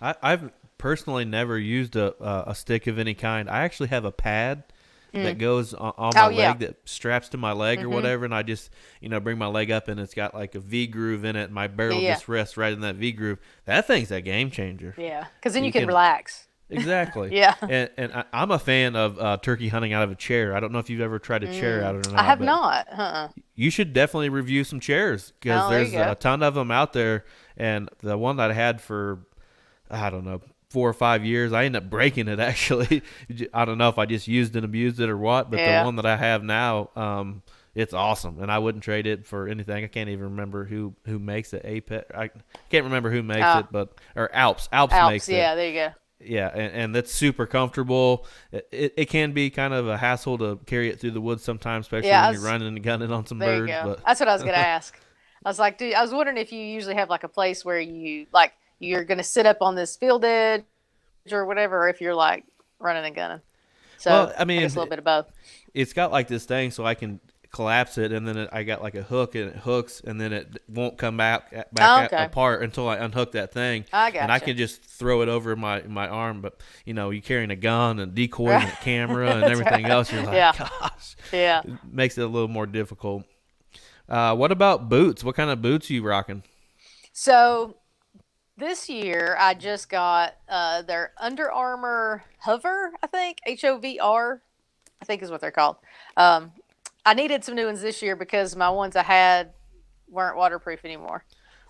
Speaker 1: I've personally never used a stick of any kind. I actually have a pad that goes on my leg that straps to my leg or whatever, and I just bring my leg up, and it's got like a V groove in it, and my barrel just rests right in that V groove. That thing's a game changer.
Speaker 2: Yeah, because then you can relax.
Speaker 1: Exactly.
Speaker 2: Yeah.
Speaker 1: I'm a fan of turkey hunting out of a chair. I don't know if you've ever tried a chair out or
Speaker 2: I
Speaker 1: not,
Speaker 2: have
Speaker 1: but
Speaker 2: not. Uh-uh.
Speaker 1: you should definitely review some chairs because
Speaker 2: Oh, there you
Speaker 1: there's
Speaker 2: go.
Speaker 1: a ton of them out there. And the one that I had for, I don't know, 4 or 5 years, I ended up breaking it actually. I don't know if I just used and abused it or what, but the
Speaker 2: Yeah.
Speaker 1: one that I have now, it's awesome, and I wouldn't trade it for anything. I can't even remember who makes it. Apex, I can't remember who makes
Speaker 2: Oh,
Speaker 1: it, but or Alps
Speaker 2: Alps.
Speaker 1: makes it.
Speaker 2: Yeah, there you go.
Speaker 1: Yeah, and that's super comfortable. It can be kind of a hassle to carry it through the woods sometimes, especially
Speaker 2: Yeah,
Speaker 1: when you're running and gunning on some
Speaker 2: there you
Speaker 1: birds.
Speaker 2: go.
Speaker 1: But
Speaker 2: That's what I was gonna ask. I was like, dude, I was wondering if you usually have like a place where you like you're gonna sit up on this field edge or whatever, or if you're like running and gunning. So
Speaker 1: well, I
Speaker 2: I guess a
Speaker 1: mean,
Speaker 2: little bit of both.
Speaker 1: it's got like this thing so I can collapse it, and then I got like a hook and it hooks, and then it won't come
Speaker 2: Oh, okay.
Speaker 1: apart until I unhook that thing,
Speaker 2: I
Speaker 1: and I
Speaker 2: gotcha.
Speaker 1: can just throw it over my arm. But you carrying a gun and decoys
Speaker 2: Right.
Speaker 1: and a camera and
Speaker 2: That's
Speaker 1: everything
Speaker 2: right.
Speaker 1: else, you're like,
Speaker 2: Yeah.
Speaker 1: gosh,
Speaker 2: Yeah.
Speaker 1: it makes it a little more difficult. What about boots? What kind of boots are you rocking?
Speaker 2: So this year I just got their Under Armour Hover, I think HOVR, I think is what they're called. Um, I needed some new ones this year because my ones I had weren't waterproof anymore.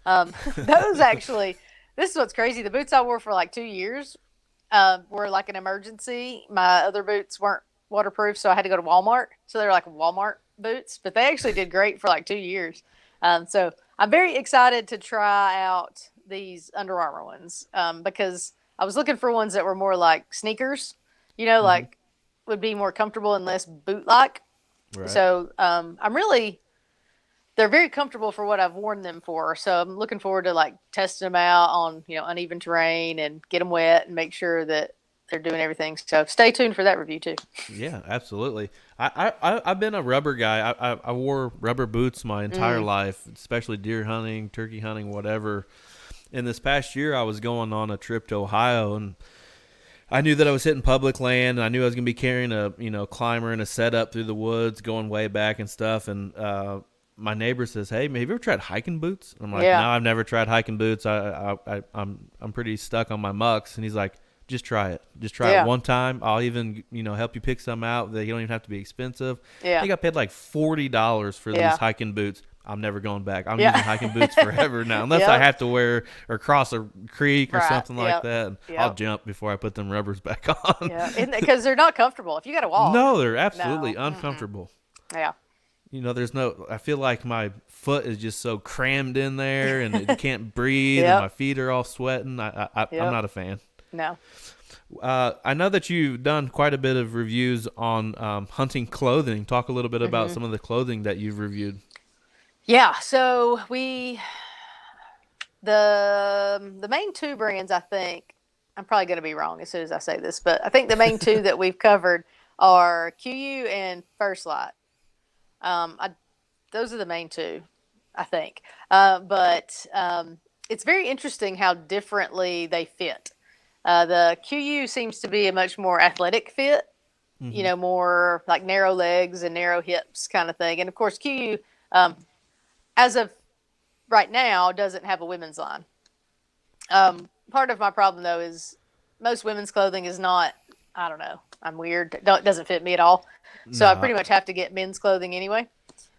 Speaker 2: Those actually, this is what's crazy. The boots I wore for like 2 years were like an emergency. My other boots weren't waterproof, so I had to go to Walmart. So they were like Walmart boots, but they actually did great for like 2 years. So I'm very excited to try out these Under Armour ones because I was looking for ones that were more like sneakers,
Speaker 1: Hmm.
Speaker 2: like would be more comfortable and less boot like.
Speaker 1: Right.
Speaker 2: So I'm really they're very comfortable for what I've worn them for. So I'm looking forward to like testing them out on uneven terrain and get them wet and make sure that they're doing everything. So stay tuned for that review too.
Speaker 1: Yeah, absolutely. I've been a rubber guy. I wore rubber boots my entire
Speaker 2: Mm,
Speaker 1: life, especially deer hunting, turkey hunting, whatever. And this past year, I was going on a trip to Ohio, and I knew that I was hitting public land, and I knew I was going to be carrying a climber and a setup through the woods, going way back and stuff. And my neighbor says, "Hey, have you ever tried hiking boots?" I'm like, "No,
Speaker 2: yeah,
Speaker 1: I've never tried hiking boots. I'm pretty stuck on my mucks." And he's like, "Just try it. Just try it
Speaker 2: yeah,
Speaker 1: one time. I'll even help you pick some out. They don't even have to be expensive." I
Speaker 2: yeah,
Speaker 1: think I paid like $40 for these
Speaker 2: yeah,
Speaker 1: hiking boots. I'm never going back. I'm using
Speaker 2: yeah.
Speaker 1: hiking boots forever now, unless I
Speaker 2: Yep.
Speaker 1: have to wear or cross a creek or
Speaker 2: Right.
Speaker 1: something like
Speaker 2: Yep.
Speaker 1: that. And I'll
Speaker 2: Yep.
Speaker 1: jump before I put them rubbers back on.
Speaker 2: Yeah. Because they're not comfortable. If you got to walk,
Speaker 1: No, they're absolutely
Speaker 2: no. Mm-mm.
Speaker 1: uncomfortable.
Speaker 2: Yeah.
Speaker 1: There's no. I feel like my foot is just so crammed in there, and it can't breathe, and my
Speaker 2: Yep.
Speaker 1: feet are all sweating. I'm
Speaker 2: Yep.
Speaker 1: not a fan.
Speaker 2: No.
Speaker 1: I know that you've done quite a bit of reviews on hunting clothing. Talk a little bit about
Speaker 2: Hmm.
Speaker 1: some of the clothing that you've reviewed.
Speaker 2: Yeah. So the main two brands, I think I'm probably going to be wrong as soon as I say this, but I think the main two that we've covered are QU and First Light. I Those are the main two, I think. But it's very interesting how differently they fit. The QU seems to be a much more athletic fit,
Speaker 1: Hmm.
Speaker 2: more like narrow legs and narrow hips kind of thing. And of course, QU, um, as of right now, doesn't have a women's line. Part of my problem though is most women's clothing is not. I don't know. I'm weird. Doesn't fit me at all. So I
Speaker 1: No,
Speaker 2: pretty much have to get men's clothing anyway.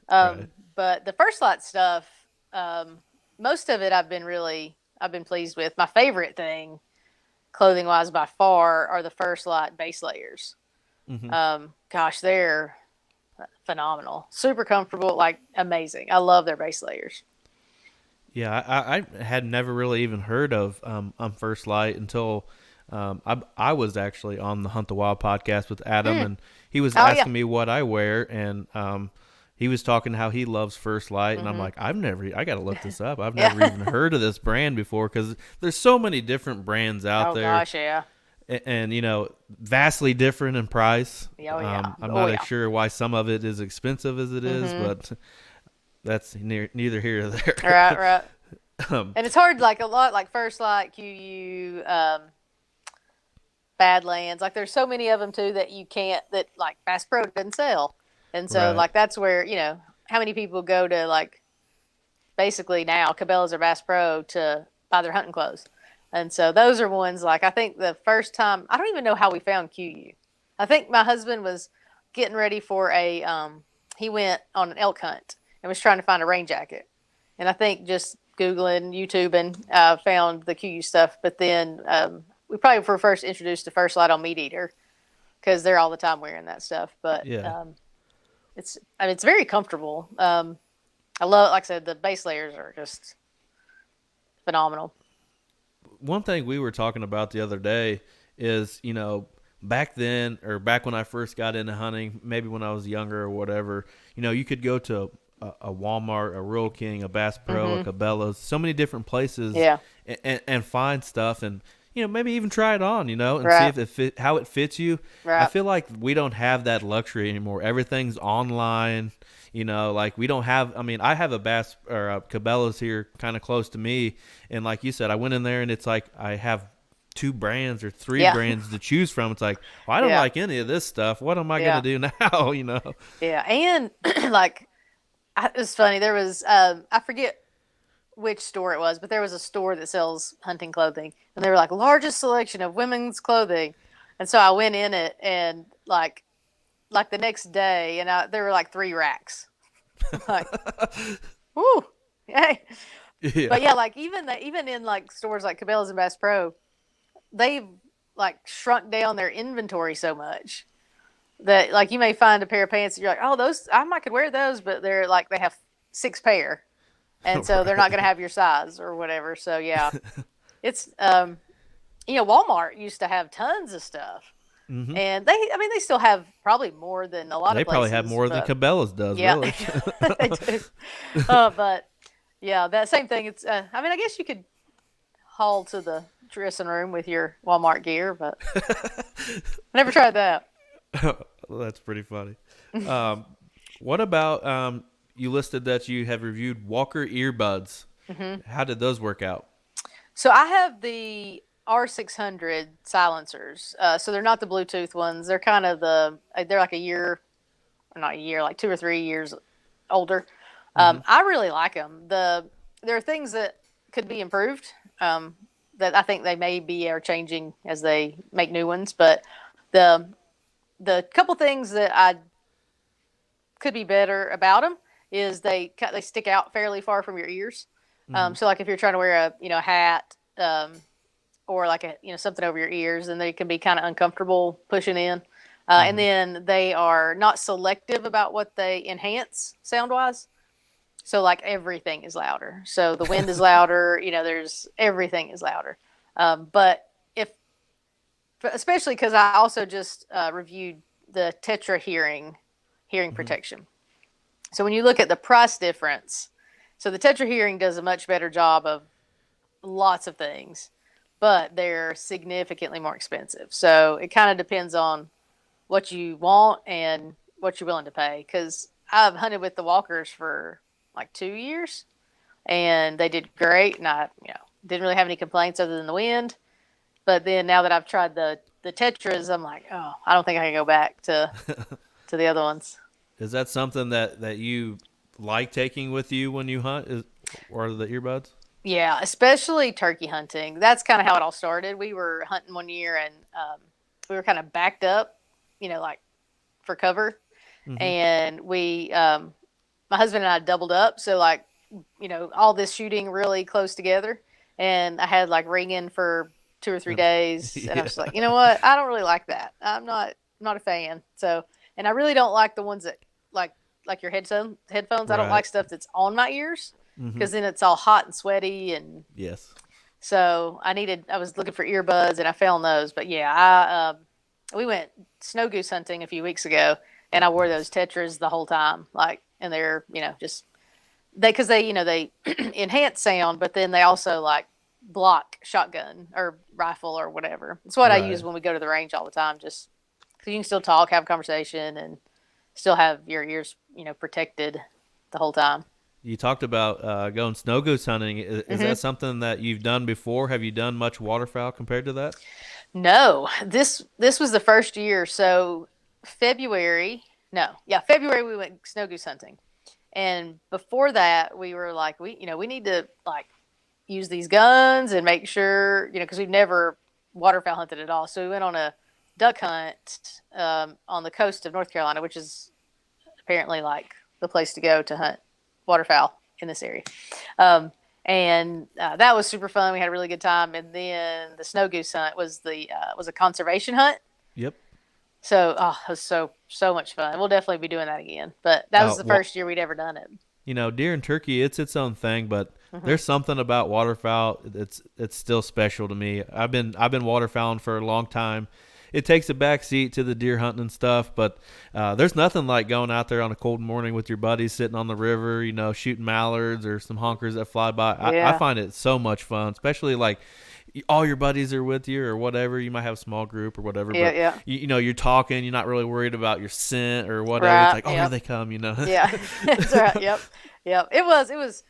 Speaker 1: right.
Speaker 2: But the First Light stuff, most of it I've been pleased with. My favorite thing, clothing wise, by far, are the First Light base layers.
Speaker 1: Hmm.
Speaker 2: Gosh, they're phenomenal, super comfortable, like amazing. I love their base layers.
Speaker 1: Yeah, I had never really even heard of First Light until I was actually on the Hunt the Wild podcast with Adam,
Speaker 2: Mm.
Speaker 1: and he was
Speaker 2: Oh yeah.
Speaker 1: asking me what I wear, and he was talking how he loves First Light, and I'm
Speaker 2: Hmm.
Speaker 1: like, I got to look this up. I've never
Speaker 2: Yeah.
Speaker 1: even heard of this brand before because there's so many different brands out
Speaker 2: Oh
Speaker 1: there,
Speaker 2: gosh, yeah.
Speaker 1: and vastly different in price.
Speaker 2: Yeah, oh yeah.
Speaker 1: I'm
Speaker 2: Oh
Speaker 1: not
Speaker 2: yeah.
Speaker 1: sure why some of it is expensive as it is,
Speaker 2: Hmm.
Speaker 1: but that's neither here nor there.
Speaker 2: Right, right.
Speaker 1: um,
Speaker 2: And it's hard, like a lot, like First Light, QU, Badlands. Like there's so many of them too that you can't that like Bass Pro doesn't sell, and so
Speaker 1: right.
Speaker 2: like that's where how many people go to like basically now Cabela's or Bass Pro to buy their hunting clothes. And so those are ones like I think the first time I don't even know how we found QU. I think my husband was getting ready for a he went on an elk hunt and was trying to find a rain jacket. And I think just Googling, YouTubing, found the QU stuff. But then we probably were first introduced to First Light on Meat Eater because they're all the time wearing that stuff. But
Speaker 1: Yeah.
Speaker 2: it's very comfortable. I love, like I said, the base layers are just phenomenal.
Speaker 1: One thing we were talking about the other day is, back then or back when I first got into hunting, maybe when I was younger or whatever, you could go to a Walmart, a Rural King, a Bass Pro, a
Speaker 2: Mm-hmm.
Speaker 1: Cabela's, so many different places,
Speaker 2: Yeah.
Speaker 1: and find stuff and maybe even try it on, and see
Speaker 2: Right.
Speaker 1: if how it fits you. I
Speaker 2: Right.
Speaker 1: feel like we don't have that luxury anymore. Everything's online. Like we don't have. I mean, I have a Bass or a Cabela's here, kind of close to me, and like you said, I went in there and it's like I have two brands or three
Speaker 2: Yeah.
Speaker 1: brands to choose from. It's like, well, I don't
Speaker 2: Yeah.
Speaker 1: like any of this stuff. What am I gonna
Speaker 2: Yeah.
Speaker 1: do now?
Speaker 2: Yeah. And like, it was funny. There was, I forget which store it was, but there was a store that sells hunting clothing, and they were like largest selection of women's clothing. And so I went in it, and like the next day, and there were like 3 racks. Like, whoo, yay!
Speaker 1: Yeah.
Speaker 2: But yeah, like even in like stores like Cabela's and Bass Pro, they've like shrunk down their inventory so much that like you may find a pair of pants that you're like, oh, those I might could wear those, but they're like they have 6 pair, and so they're not going to
Speaker 1: Right.
Speaker 2: have your size or whatever. So yeah, it's Walmart used to have tons of stuff,
Speaker 1: Hmm.
Speaker 2: and I mean they still have probably more than a lot of
Speaker 1: They probably have
Speaker 2: places,
Speaker 1: more than
Speaker 2: but
Speaker 1: Cabela's does,
Speaker 2: yeah,
Speaker 1: really.
Speaker 2: they do. But yeah, that same thing. It's I mean I guess you could haul to the dressing room with your Walmart gear, but I never tried that.
Speaker 1: That's pretty funny. Um, what about you listed that you have reviewed Walker earbuds.
Speaker 2: Hmm.
Speaker 1: How did those work out?
Speaker 2: So I have the R600 silencers. So they're not the Bluetooth ones. They're kind of they're like a year, or not a year, like 2 or 3 years older.
Speaker 1: Hmm.
Speaker 2: I really like them. There are things that could be improved. Um, that I think they maybe are changing as they make new ones, but the the couple things that I could be better about them is they stick out fairly far from your ears.
Speaker 1: Hmm.
Speaker 2: So like if you're trying to wear a hat, or like something over your ears, and they can be kind of uncomfortable pushing in. And
Speaker 1: Hmm.
Speaker 2: then they are not selective about what they enhance sound wise. So like everything is louder. So the wind is louder. There's everything is louder. But if especially because I also just reviewed the Tetra hearing
Speaker 1: Hmm.
Speaker 2: protection. So when you look at the price difference, so the Tetra hearing does a much better job of lots of things, but they're significantly more expensive. So it kind of depends on what you want and what you're willing to pay. Because I've hunted with the Walkers for like 2 years, and they did great, and I didn't really have any complaints other than the wind. But then now that I've tried the Tetras, I'm like, oh, I don't think I can go back to the other ones.
Speaker 1: Is that something that you like taking with you when you hunt? Or the earbuds?
Speaker 2: Yeah, especially turkey hunting. That's kind of how it all started. We were hunting one year, and we were kind of backed up, like for cover,
Speaker 1: Hmm.
Speaker 2: and my husband and I doubled up. So like, all this shooting really close together, and I had like ringing for 2 or 3 days, and I was
Speaker 1: Yeah.
Speaker 2: just like, you know what? I don't really like that. I'm not a fan. So, and I really don't like the ones that like like your headphones. I don't
Speaker 1: Right.
Speaker 2: like stuff that's on my ears
Speaker 1: Hmm.
Speaker 2: because then it's all hot and sweaty, and
Speaker 1: Yes.
Speaker 2: so I was looking for earbuds, and I found those. But yeah, we went snow goose hunting a few weeks ago, and I wore those
Speaker 1: Nice.
Speaker 2: Tetras the whole time, like, and they're just because they enhance sound, but then they also like block shotgun or rifle or whatever. It's what I use
Speaker 1: Right.
Speaker 2: when we go to the range all the time, just because you can still talk, have a conversation, and still have your ears protected the whole time.
Speaker 1: You talked about going snow goose hunting. Is
Speaker 2: Hmm.
Speaker 1: that something that you've done before? Have you done much waterfowl compared to that?
Speaker 2: No, this was the first year. So February, no, yeah, February we went snow goose hunting, and before that we were like we need to like use these guns and make sure, because we've never waterfowl hunted at all. So we went on a duck hunt on the coast of North Carolina, which is apparently like the place to go to hunt waterfowl in this area. And that was super fun. We had a really good time. And then the snow goose hunt was a conservation hunt.
Speaker 1: Yep.
Speaker 2: So it was so much fun. We'll definitely be doing that again. But that was the first year we'd ever done it.
Speaker 1: Deer and turkey, it's its own thing, but
Speaker 2: Mm-hmm.
Speaker 1: there's something about waterfowl it's still special to me. I've been waterfowling for a long time. It takes a back seat to the deer hunting and stuff, but there's nothing like going out there on a cold morning with your buddies sitting on the river, shooting mallards or some honkers that fly by. I find it so much fun, especially like all your buddies are with you or whatever. You might have a small group or whatever, but you're talking. You're not really worried about your scent or whatever.
Speaker 2: Right,
Speaker 1: it's like, here they come,
Speaker 2: Yeah, that's right. Yep. It was.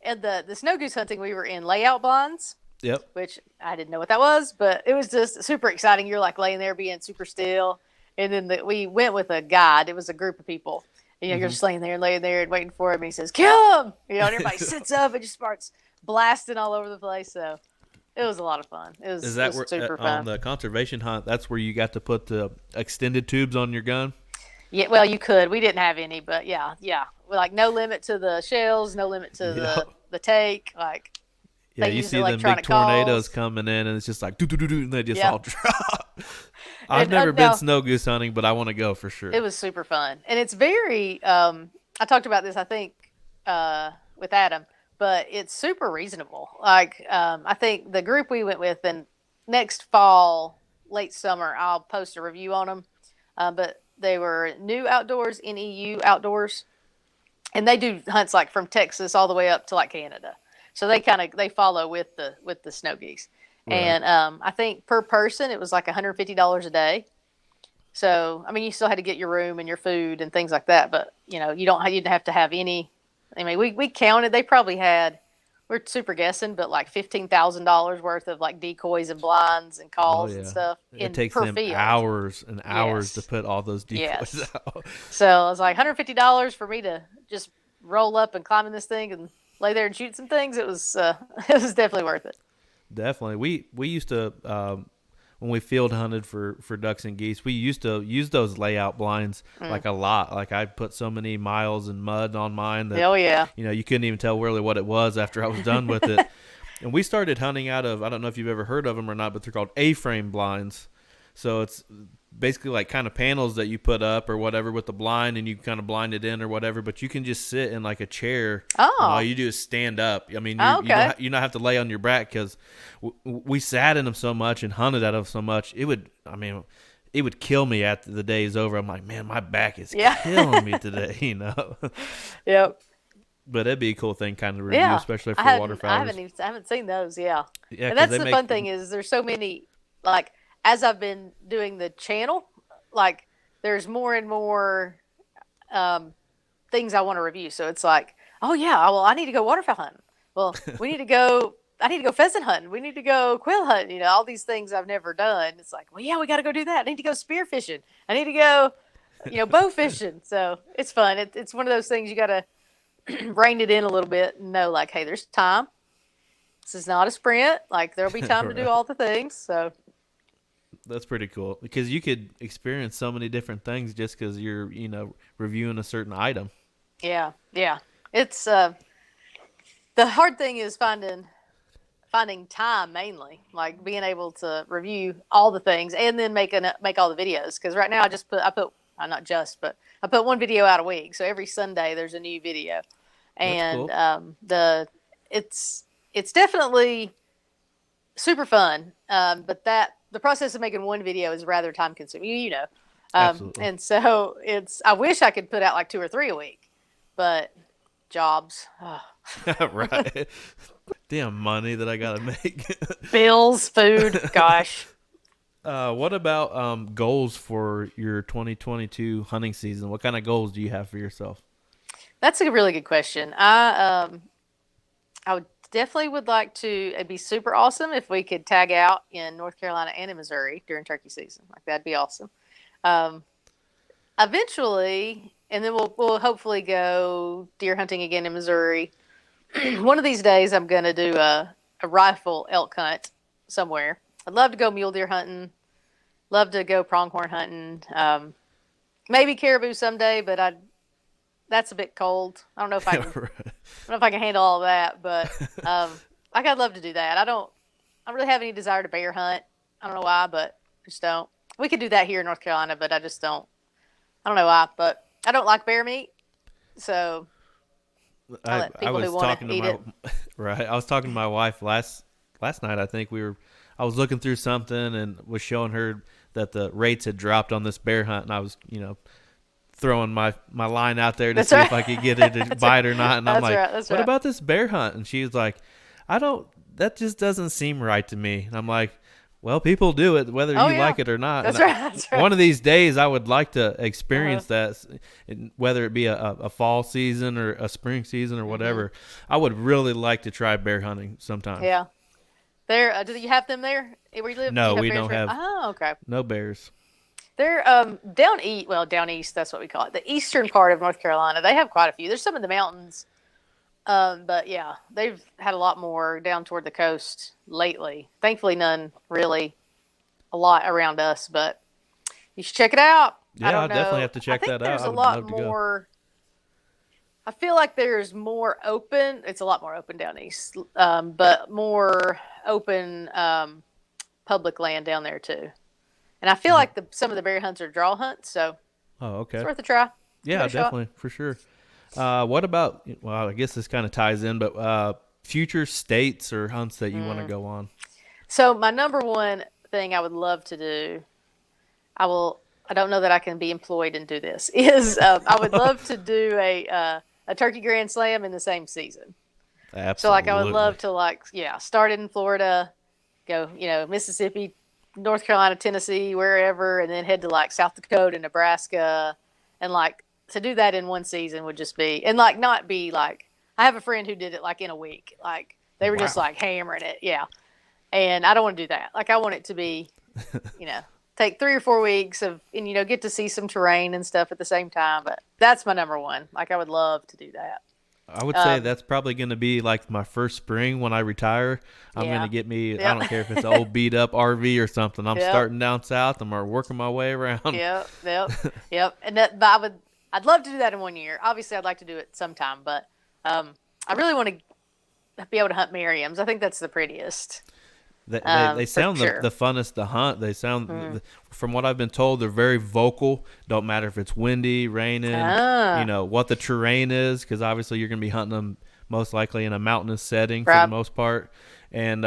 Speaker 2: And the snow goose hunting, we were in layout blinds.
Speaker 1: Yep.
Speaker 2: Which I didn't know what that was, but it was just super exciting. You're like laying there being super still. And then we went with a guide. It was a group of people. You're just laying there and waiting for him. And he says, kill him! And everybody sits up and just starts blasting all over the place. So it was a lot of fun. It was super fun.
Speaker 1: On the conservation hunt, that's where you got to put the extended tubes on your gun?
Speaker 2: Yeah, well, you could. We didn't have any, but yeah. Like no limit to the shells, no limit to the take. Like,
Speaker 1: yeah, you see them big tornadoes coming in, and it's just like, and they just all drop. I've never been snow goose hunting, but I want to go for sure.
Speaker 2: It was super fun. And it's very, I talked about this, I think, with Adam, but it's super reasonable. Like, I think the group we went with, and next fall, late summer, I'll post a review on them. But they were New Outdoors, NEU Outdoors. And they do hunts like from Texas all the way up to like Canada. So they follow with the snow geese. Right. And I think per person it was like $150 a day. So I mean you still had to get your room and your food and things like that, but you didn't have to have any. I mean we counted, they probably had, we're super guessing, but like $15,000 worth of like decoys and blinds and calls and stuff.
Speaker 1: It takes them hours and hours to put all those decoys out.
Speaker 2: So I was like $150 for me to just roll up and climb in this thing and lay there and shoot some things. It was definitely worth it.
Speaker 1: Definitely. We used to when we field hunted for ducks and geese, we used to use those layout blinds like a lot. Like I put so many miles in mud on mine that you couldn't even tell really what it was after I was done with it. And we started hunting out of, I don't know if you've ever heard of them or not, but they're called A-frame blinds. So it's basically like kind of panels that you put up or whatever with the blind, and you kind of blind it in or whatever, but you can just sit in like a chair.
Speaker 2: Oh.
Speaker 1: And all you do is stand up. I mean, you don't have to lay on your back, because we sat in them so much and hunted out of them so much. It would kill me after the day is over. I'm like, man, my back is killing me today,
Speaker 2: Yep.
Speaker 1: But that'd be a cool thing kind of review, especially for waterfowlers.
Speaker 2: I haven't seen those, yeah. And that's the fun thing is there's so many, like, as I've been doing the channel, like, there's more and more things I want to review. So it's like, oh, yeah, well, I need to go waterfowl hunting. Well, I need to go pheasant hunting. We need to go quail hunting. All these things I've never done. It's like, well, yeah, we got to go do that. I need to go spear fishing. I need to go, bow fishing. So it's fun. It's one of those things you got to rein it in a little bit and know, like, hey, there's time. This is not a sprint. Like, there'll be time to do all the things. So
Speaker 1: that's pretty cool, because you could experience so many different things just because you're, reviewing a certain item.
Speaker 2: Yeah. It's the hard thing is finding time, mainly, like being able to review all the things and then make all the videos. Because right now I put one video out a week, so every Sunday there's a new video, and cool. It's definitely super fun. But the process of making one video is rather time consuming,
Speaker 1: Absolutely.
Speaker 2: And so I wish I could put out like 2 or 3 a week, but jobs.
Speaker 1: Right. Damn money that I gotta make.
Speaker 2: Bills, food, gosh.
Speaker 1: What about goals for your 2022 hunting season? What kind of goals do you have for yourself?
Speaker 2: That's a really good question. I would like to. It'd be super awesome if we could tag out in North Carolina and in Missouri during turkey season. Like, that'd be awesome. Eventually, and then we'll hopefully go deer hunting again in Missouri. One of these days, I'm gonna do a rifle elk hunt somewhere. I'd love to go mule deer hunting. Love to go pronghorn hunting. Maybe caribou someday, but that's a bit cold. I don't know if I can. I don't know if I can handle all of that, but like I'd love to do that. I don't really have any desire to bear hunt. I don't know why, but I just don't. We could do that here in North Carolina, but I just don't. I don't know why, but I don't like bear meat, so I let people who want to eat it.
Speaker 1: Right, I was talking to my wife last night. I think I was looking through something and was showing her that the rates had dropped on this bear hunt, and I was, throwing my line out there to see if I could get it to bite or not. And I'm like, what about this bear hunt? And she was like, that just doesn't seem right to me. And I'm like, well, people do it whether you like it or not.
Speaker 2: That's right.
Speaker 1: One of these days I would like to experience that, whether it be a fall season or a spring season or whatever. I would really like to try bear hunting sometime.
Speaker 2: Yeah. There, do you have them there where you live?
Speaker 1: No, we don't have.
Speaker 2: Oh, okay.
Speaker 1: No bears.
Speaker 2: They're down east. That's what we call it. The eastern part of North Carolina. They have quite a few. There's some in the mountains, but yeah, they've had a lot more down toward the coast lately. Thankfully, none really a lot around us, but you should check it out.
Speaker 1: Yeah,
Speaker 2: I don't know.
Speaker 1: Definitely have to check that out.
Speaker 2: There's a lot more. I feel like there's more open. It's a lot more open down east, but more open public land down there too. And I feel like some of the bear hunts are draw hunts, so it's worth a try.
Speaker 1: Yeah, definitely, for sure. What about, well, I guess this kind of ties in, but future states or hunts that you want to go on?
Speaker 2: So my number one thing I would love to do, I don't know that I can be employed and do this, is I would love to do a turkey grand slam in the same season.
Speaker 1: Absolutely.
Speaker 2: So I would love to start in Florida, go, Mississippi, North Carolina, Tennessee, wherever, and then head to South Dakota, Nebraska, and to do that in one season would just be, and not be I have a friend who did it in a week. They were just hammering it. Yeah. And I don't want to do that. I want it to be, take 3 or 4 weeks and get to see some terrain and stuff at the same time. But that's my number one. I would love to do that.
Speaker 1: I would say that's probably going to be my first spring when I retire. I'm going to get me, I don't care if it's an old beat up RV or something. I'm starting down south. I'm working my way around.
Speaker 2: Yep. And I'd love to do that in 1 year. Obviously, I'd like to do it sometime, but I really want to be able to hunt Merriam's. I think that's the prettiest.
Speaker 1: They sound the funnest to hunt. They sound, from what I've been told, they're very vocal. Don't matter if it's windy, raining, what the terrain is, because obviously you're going to be hunting them most likely in a mountainous setting for the most part. And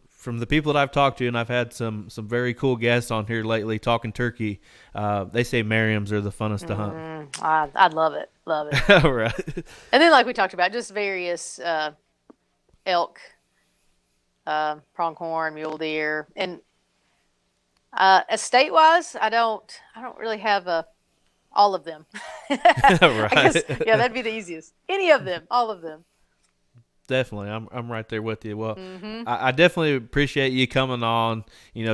Speaker 1: from the people that I've talked to, and I've had some very cool guests on here lately talking turkey, they say Merriam's are the funnest to hunt.
Speaker 2: I'd love it. Love it.
Speaker 1: All right.
Speaker 2: And then we talked about, just various elk, pronghorn, mule deer, and estate wise, I don't really have all of them.
Speaker 1: Right.
Speaker 2: I guess, that'd be the easiest. Any of them, all of them.
Speaker 1: Definitely, I'm right there with you. Well, I definitely appreciate you coming on.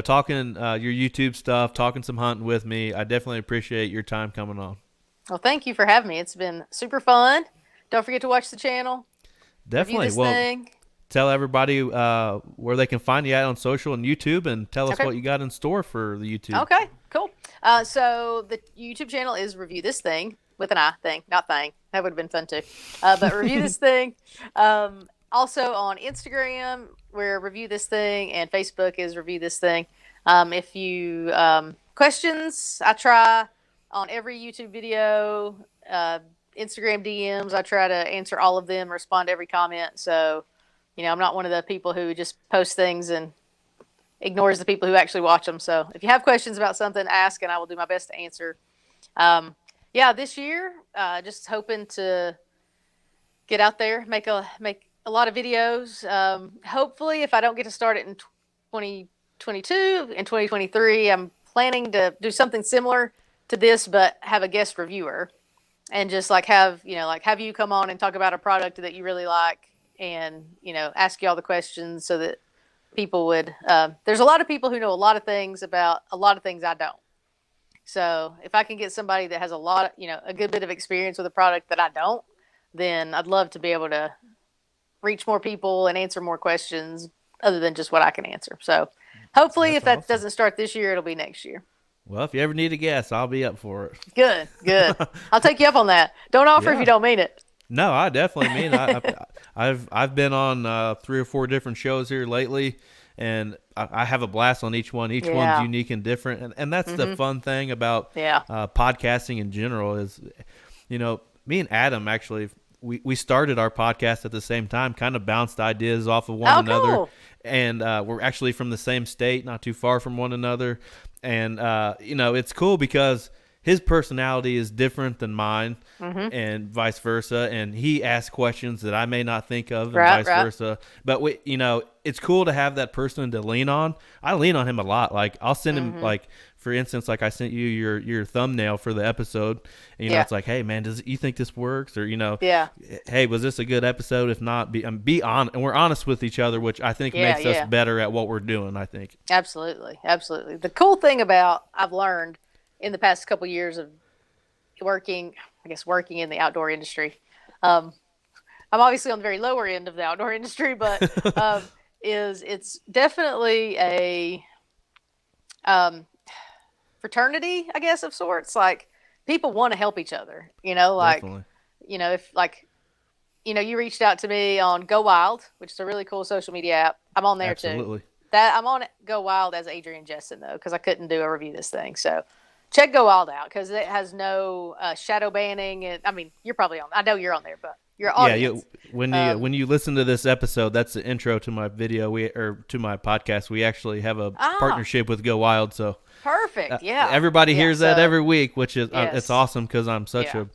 Speaker 1: Talking your YouTube stuff, talking some hunting with me. I definitely appreciate your time coming on.
Speaker 2: Well, thank you for having me. It's been super fun. Don't forget to watch the channel.
Speaker 1: Definitely. Tell everybody where they can find you at on social and YouTube, and tell us what you got in store for the YouTube.
Speaker 2: Okay, cool. So the YouTube channel is Review This Thing, with an I, thing, not thing. That would have been fun too. But Review This Thing. Also on Instagram, we're Review This Thing, and Facebook is Review This Thing. If you questions, I try on every YouTube video, Instagram DMs, I try to answer all of them, respond to every comment. So, I'm not one of the people who just post things and ignores the people who actually watch them. So if you have questions about something, ask, and I will do my best to answer. This year, just hoping to get out there, make a lot of videos. Hopefully, if I don't get to start it in 2022, in 2023, I'm planning to do something similar to this, but have a guest reviewer, and just have you come on and talk about a product that you really like, and ask you all the questions so that people would. There's a lot of people who know a lot of things about a lot of things I don't. So if I can get somebody that has a good bit of experience with a product that I don't, then I'd love to be able to reach more people and answer more questions other than just what I can answer. So hopefully, if that
Speaker 1: awesome.
Speaker 2: doesn't start this year, it'll be next year.
Speaker 1: Well, if you ever need a guest, I'll be up for it.
Speaker 2: Good, good. I'll take you up on that. Don't offer if you
Speaker 1: Yeah.
Speaker 2: don't mean it.
Speaker 1: No, I definitely mean. I've been on 3 or 4 different shows here lately, and I have a blast on each one. Each one's
Speaker 2: Yeah.
Speaker 1: unique and different, and that's the fun thing about
Speaker 2: Yeah.
Speaker 1: podcasting in general is, me and Adam actually we started our podcast at the same time, kind of bounced ideas off of one
Speaker 2: Oh,
Speaker 1: another,
Speaker 2: cool.
Speaker 1: and we're actually from the same state, not too far from one another, and it's cool because his personality is different than mine, and vice versa. And he asks questions that I may not think of, and
Speaker 2: Right,
Speaker 1: vice
Speaker 2: right.
Speaker 1: versa. But it's cool to have that person to lean on. I lean on him a lot. Like I'll send him, like for instance, like I sent you your thumbnail for the episode. And,
Speaker 2: Yeah.
Speaker 1: it's like, hey man, does you think this works? Or
Speaker 2: Yeah.
Speaker 1: hey, was this a good episode? If not, be honest, and we're honest with each other, which I think
Speaker 2: Yeah,
Speaker 1: makes
Speaker 2: yeah.
Speaker 1: us better at what we're doing. I think.
Speaker 2: Absolutely, absolutely. The cool thing about I've learned in the past couple years of working in the outdoor industry. I'm obviously on the very lower end of the outdoor industry, but it's definitely a fraternity, I guess, of sorts. Like people want to help each other.
Speaker 1: Definitely.
Speaker 2: If you reached out to me on GoWild, which is a really cool social media app. I'm on there too.
Speaker 1: Absolutely.
Speaker 2: That I'm on GoWild as Adrian Jessen though, because I couldn't do a review of this thing. So check GoWild out because it has no shadow banning. And I mean, you're probably on. I know you're on there, but your audience.
Speaker 1: Yeah, when you listen to this episode, that's the intro to my video. To my podcast. We actually have a partnership with GoWild, so
Speaker 2: Perfect. Yeah.
Speaker 1: everybody hears that every week, which is
Speaker 2: Yes.
Speaker 1: it's awesome because I'm such a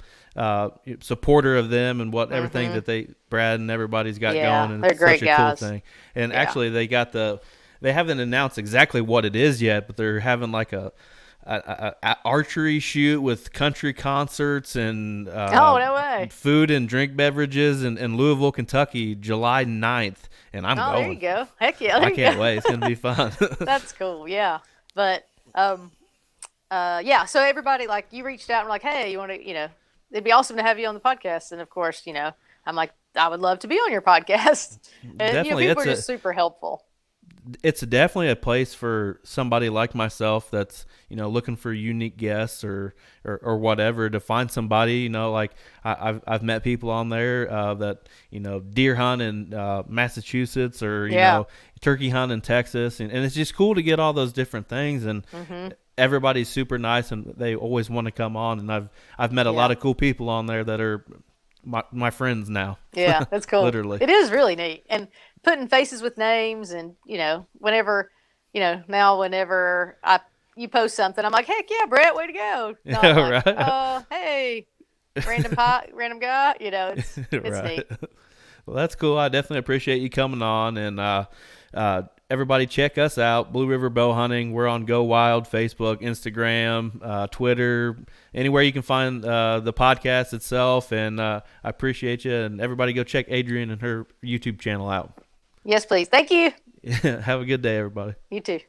Speaker 1: supporter of them and what everything that Brad and everybody's got going, and
Speaker 2: they're
Speaker 1: it's
Speaker 2: great
Speaker 1: such a
Speaker 2: guys.
Speaker 1: cool thing. And actually, they haven't announced exactly what it is yet, but they're having like a archery shoot with country concerts and
Speaker 2: Oh, no way.
Speaker 1: food and drink beverages in Louisville, Kentucky, July 9th. And I'm
Speaker 2: Oh,
Speaker 1: going.
Speaker 2: there you go. Heck yeah.
Speaker 1: I can't wait. It's gonna be fun.
Speaker 2: That's cool. Yeah. But so everybody, like, you reached out and were like, hey, you want to, it'd be awesome to have you on the podcast. And of course, I'm like, I would love to be on your podcast. And
Speaker 1: Definitely,
Speaker 2: people are just super helpful.
Speaker 1: It's definitely a place for somebody like myself that's looking for unique guests or whatever, to find somebody. Like I've met people on there that deer hunt in Massachusetts, or turkey hunt in Texas, and it's just cool to get all those different things. And everybody's super nice, and they always want to come on. And I've met a lot of cool people on there that are my friends now.
Speaker 2: Yeah, that's cool.
Speaker 1: Literally,
Speaker 2: it is really neat. And putting faces with names, and whenever you post something, I'm like, heck yeah, Brett, way to go. No, I'm like,
Speaker 1: right.
Speaker 2: Hey, random guy. It's
Speaker 1: Right.
Speaker 2: neat.
Speaker 1: Well, that's cool. I definitely appreciate you coming on, and everybody check us out, Blue River Bow Hunting. We're on GoWild, Facebook, Instagram, Twitter, anywhere you can find the podcast itself. And I appreciate you, and everybody go check Adrian and her YouTube channel out.
Speaker 2: Yes, please. Thank you.
Speaker 1: Have a good day, everybody.
Speaker 2: You too.